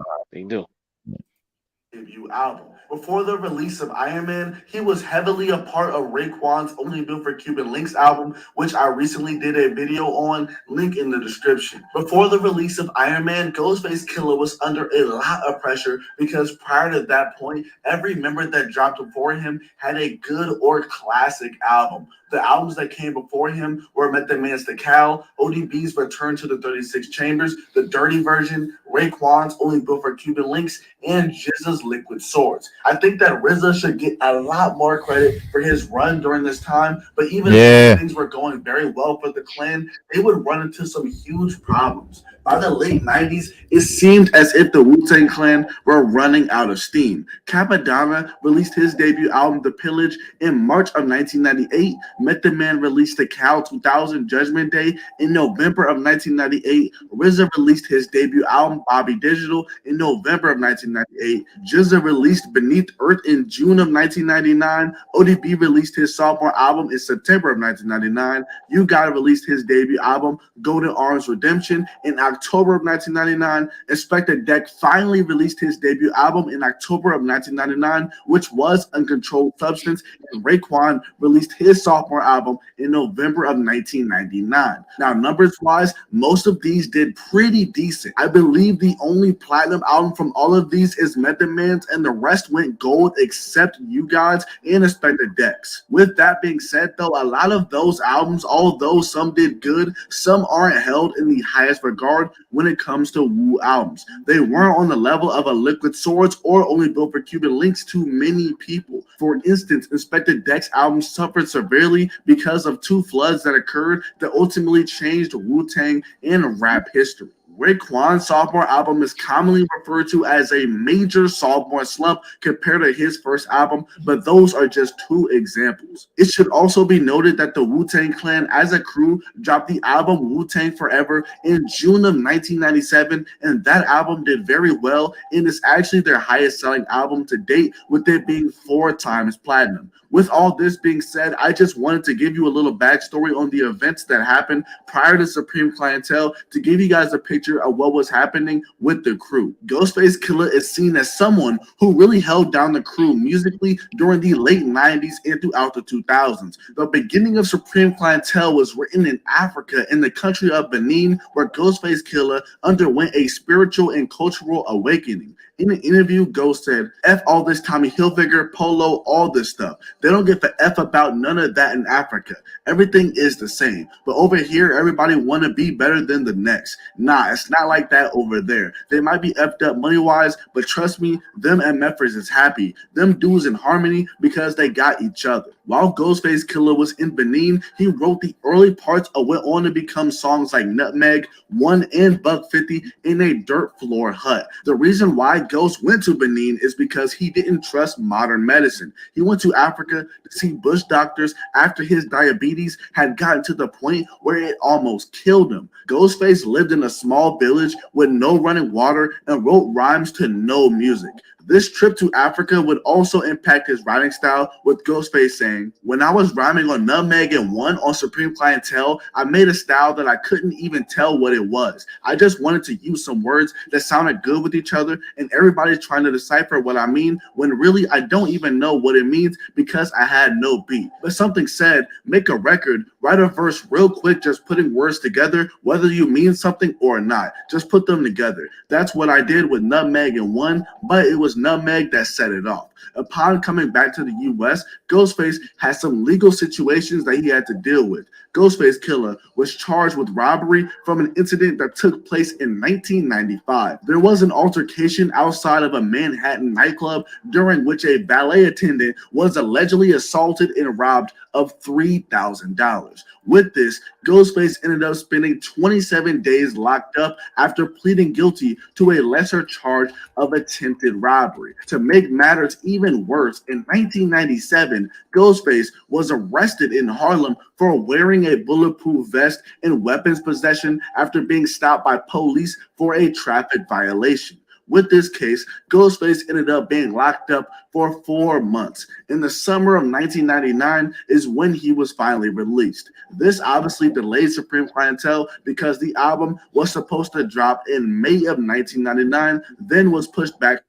Debut album. Before the release of Iron Man, he was heavily a part of Raekwon's Only Built for Cuban Links album, which I recently did a video on, link in the description. Before the release of Iron Man, Ghostface Killah was under a lot of pressure because prior to that point, every member that dropped before him had a good or classic album. The albums that came before him were Method Man's The Cow, ODB's Return to the 36 Chambers, The Dirty Version, Raekwon's Only Built for Cuban Links, and GZA's Liquid Swords. I think that RZA should get a lot more credit for his run during this time, but even if things were going very well for the clan, they would run into some huge problems. By the late 90s, it seemed as if the Wu-Tang Clan were running out of steam. Capadonna released his debut album, The Pillage, in March of 1998. Method Man released The Cow 2000 Judgment Day in November of 1998. RZA released his debut album, Bobby Digital, in November of 1998. GZA released Beneath Earth in June of 1999. ODB released his sophomore album in September of 1999. You Gotta released his debut album, Golden Arms Redemption, in October of 1999. Inspector Deck finally released his debut album in October of 1999, which was Uncontrolled Substance, and Raekwon released his sophomore album in November of 1999. Now, numbers-wise, most of these did pretty decent. I believe the only platinum album from all of these is Method Man's, and the rest went gold except You Gods and Inspector Deck's. With that being said, though, a lot of those albums, although some did good, some aren't held in the highest regard when it comes to Wu albums. They weren't on the level of a Liquid Swords or Only Built for Cuban Links to many people. For instance, Inspector Deck's album suffered severely because of two floods that occurred that ultimately changed Wu-Tang and rap history. Raekwon's sophomore album is commonly referred to as a major sophomore slump compared to his first album, but those are just two examples. It should also be noted that the Wu-Tang Clan as a crew dropped the album Wu-Tang Forever in June of 1997, and that album did very well and is actually their highest selling album to date, with it being 4 times platinum. With all this being said, I just wanted to give you a little backstory on the events that happened prior to Supreme Clientele to give you guys a picture of what was happening with the crew. Ghostface Killah is seen as someone who really held down the crew musically during the late 90s and throughout the 2000s. The beginning of Supreme Clientele was written in Africa, in the country of Benin, where Ghostface Killah underwent a spiritual and cultural awakening. In an interview, Ghost said, F all this Tommy Hilfiger, Polo, all this stuff. They don't give a F about none of that in Africa. Everything is the same. But over here, everybody want to be better than the next. Nah, it's not like that over there. They might be effed up money-wise, but trust me, them and Memphis is happy. Them dudes in harmony because they got each other. While Ghostface Killah was in Benin, he wrote the early parts of what went on to become songs like Nutmeg, One and Buck 50 in a dirt floor hut. The reason why Ghost went to Benin is because he didn't trust modern medicine. He went to Africa to see bush doctors after his diabetes had gotten to the point where it almost killed him. Ghostface lived in a small village with no running water and wrote rhymes to no music. This trip to Africa would also impact his writing style, with Ghostface saying, when I was rhyming on Nutmeg and One on Supreme Clientele, I made a style that I couldn't even tell what it was. I just wanted to use some words that sounded good with each other, and everybody's trying to decipher what I mean, when really I don't even know what it means because I had no beat. But something said, make a record, write a verse real quick, just putting words together, whether you mean something or not. Just put them together. That's what I did with Nutmeg and One, but it was Nutmeg that set it off. Upon coming back to the U.S., Ghostface had some legal situations that he had to deal with. Ghostface Killer was charged with robbery from an incident that took place in 1995. There was an altercation outside of a Manhattan nightclub during which a ballet attendant was allegedly assaulted and robbed of $3,000. With this, Ghostface ended up spending 27 days locked up after pleading guilty to a lesser charge of attempted robbery. To make matters even worse, in 1997, Ghostface was arrested in Harlem for wearing a bulletproof vest and weapons possession after being stopped by police for a traffic violation. With this case, Ghostface ended up being locked up for 4 months. In the summer of 1999 is when he was finally released. This obviously delayed Supreme Clientele because the album was supposed to drop in May of 1999, then was pushed back.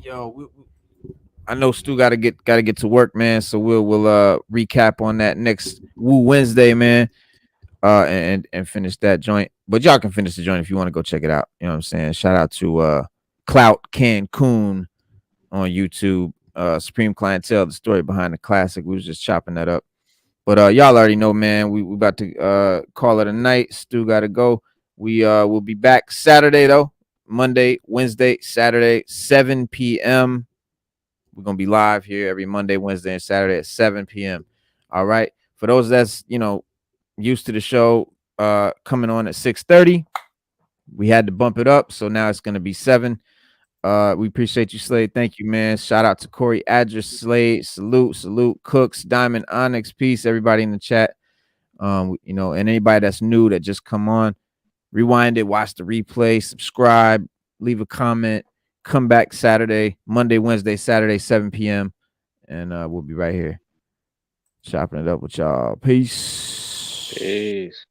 Yo, I know Stu gotta get to work, man. So we'll recap on that next Woo Wednesday, man. And finish that joint. But y'all can finish the joint if you want to go check it out. You know what I'm saying? Shout out to Clout Cancun on YouTube. Supreme Clientele, the story behind the classic. We was just chopping that up. But y'all already know, man. We about to call it a night. Stu gotta go. We will be back Saturday though. Monday, Wednesday, Saturday, 7 p.m. We're gonna be live here every Monday, Wednesday, and Saturday at 7 p.m. All right. For those that's used to the show coming on at 6:30, we had to bump it up, so now it's gonna be 7. We appreciate you, Slade. Thank you, man. Shout out to Corey Adris, Slade, salute Cooks, Diamond, Onyx, peace, everybody in the chat. And anybody that's new that just come on, rewind it, watch the replay, subscribe, leave a comment, come back Monday, Wednesday, Saturday, 7 p.m. and we'll be right here chopping it up with y'all. Peace. Peace.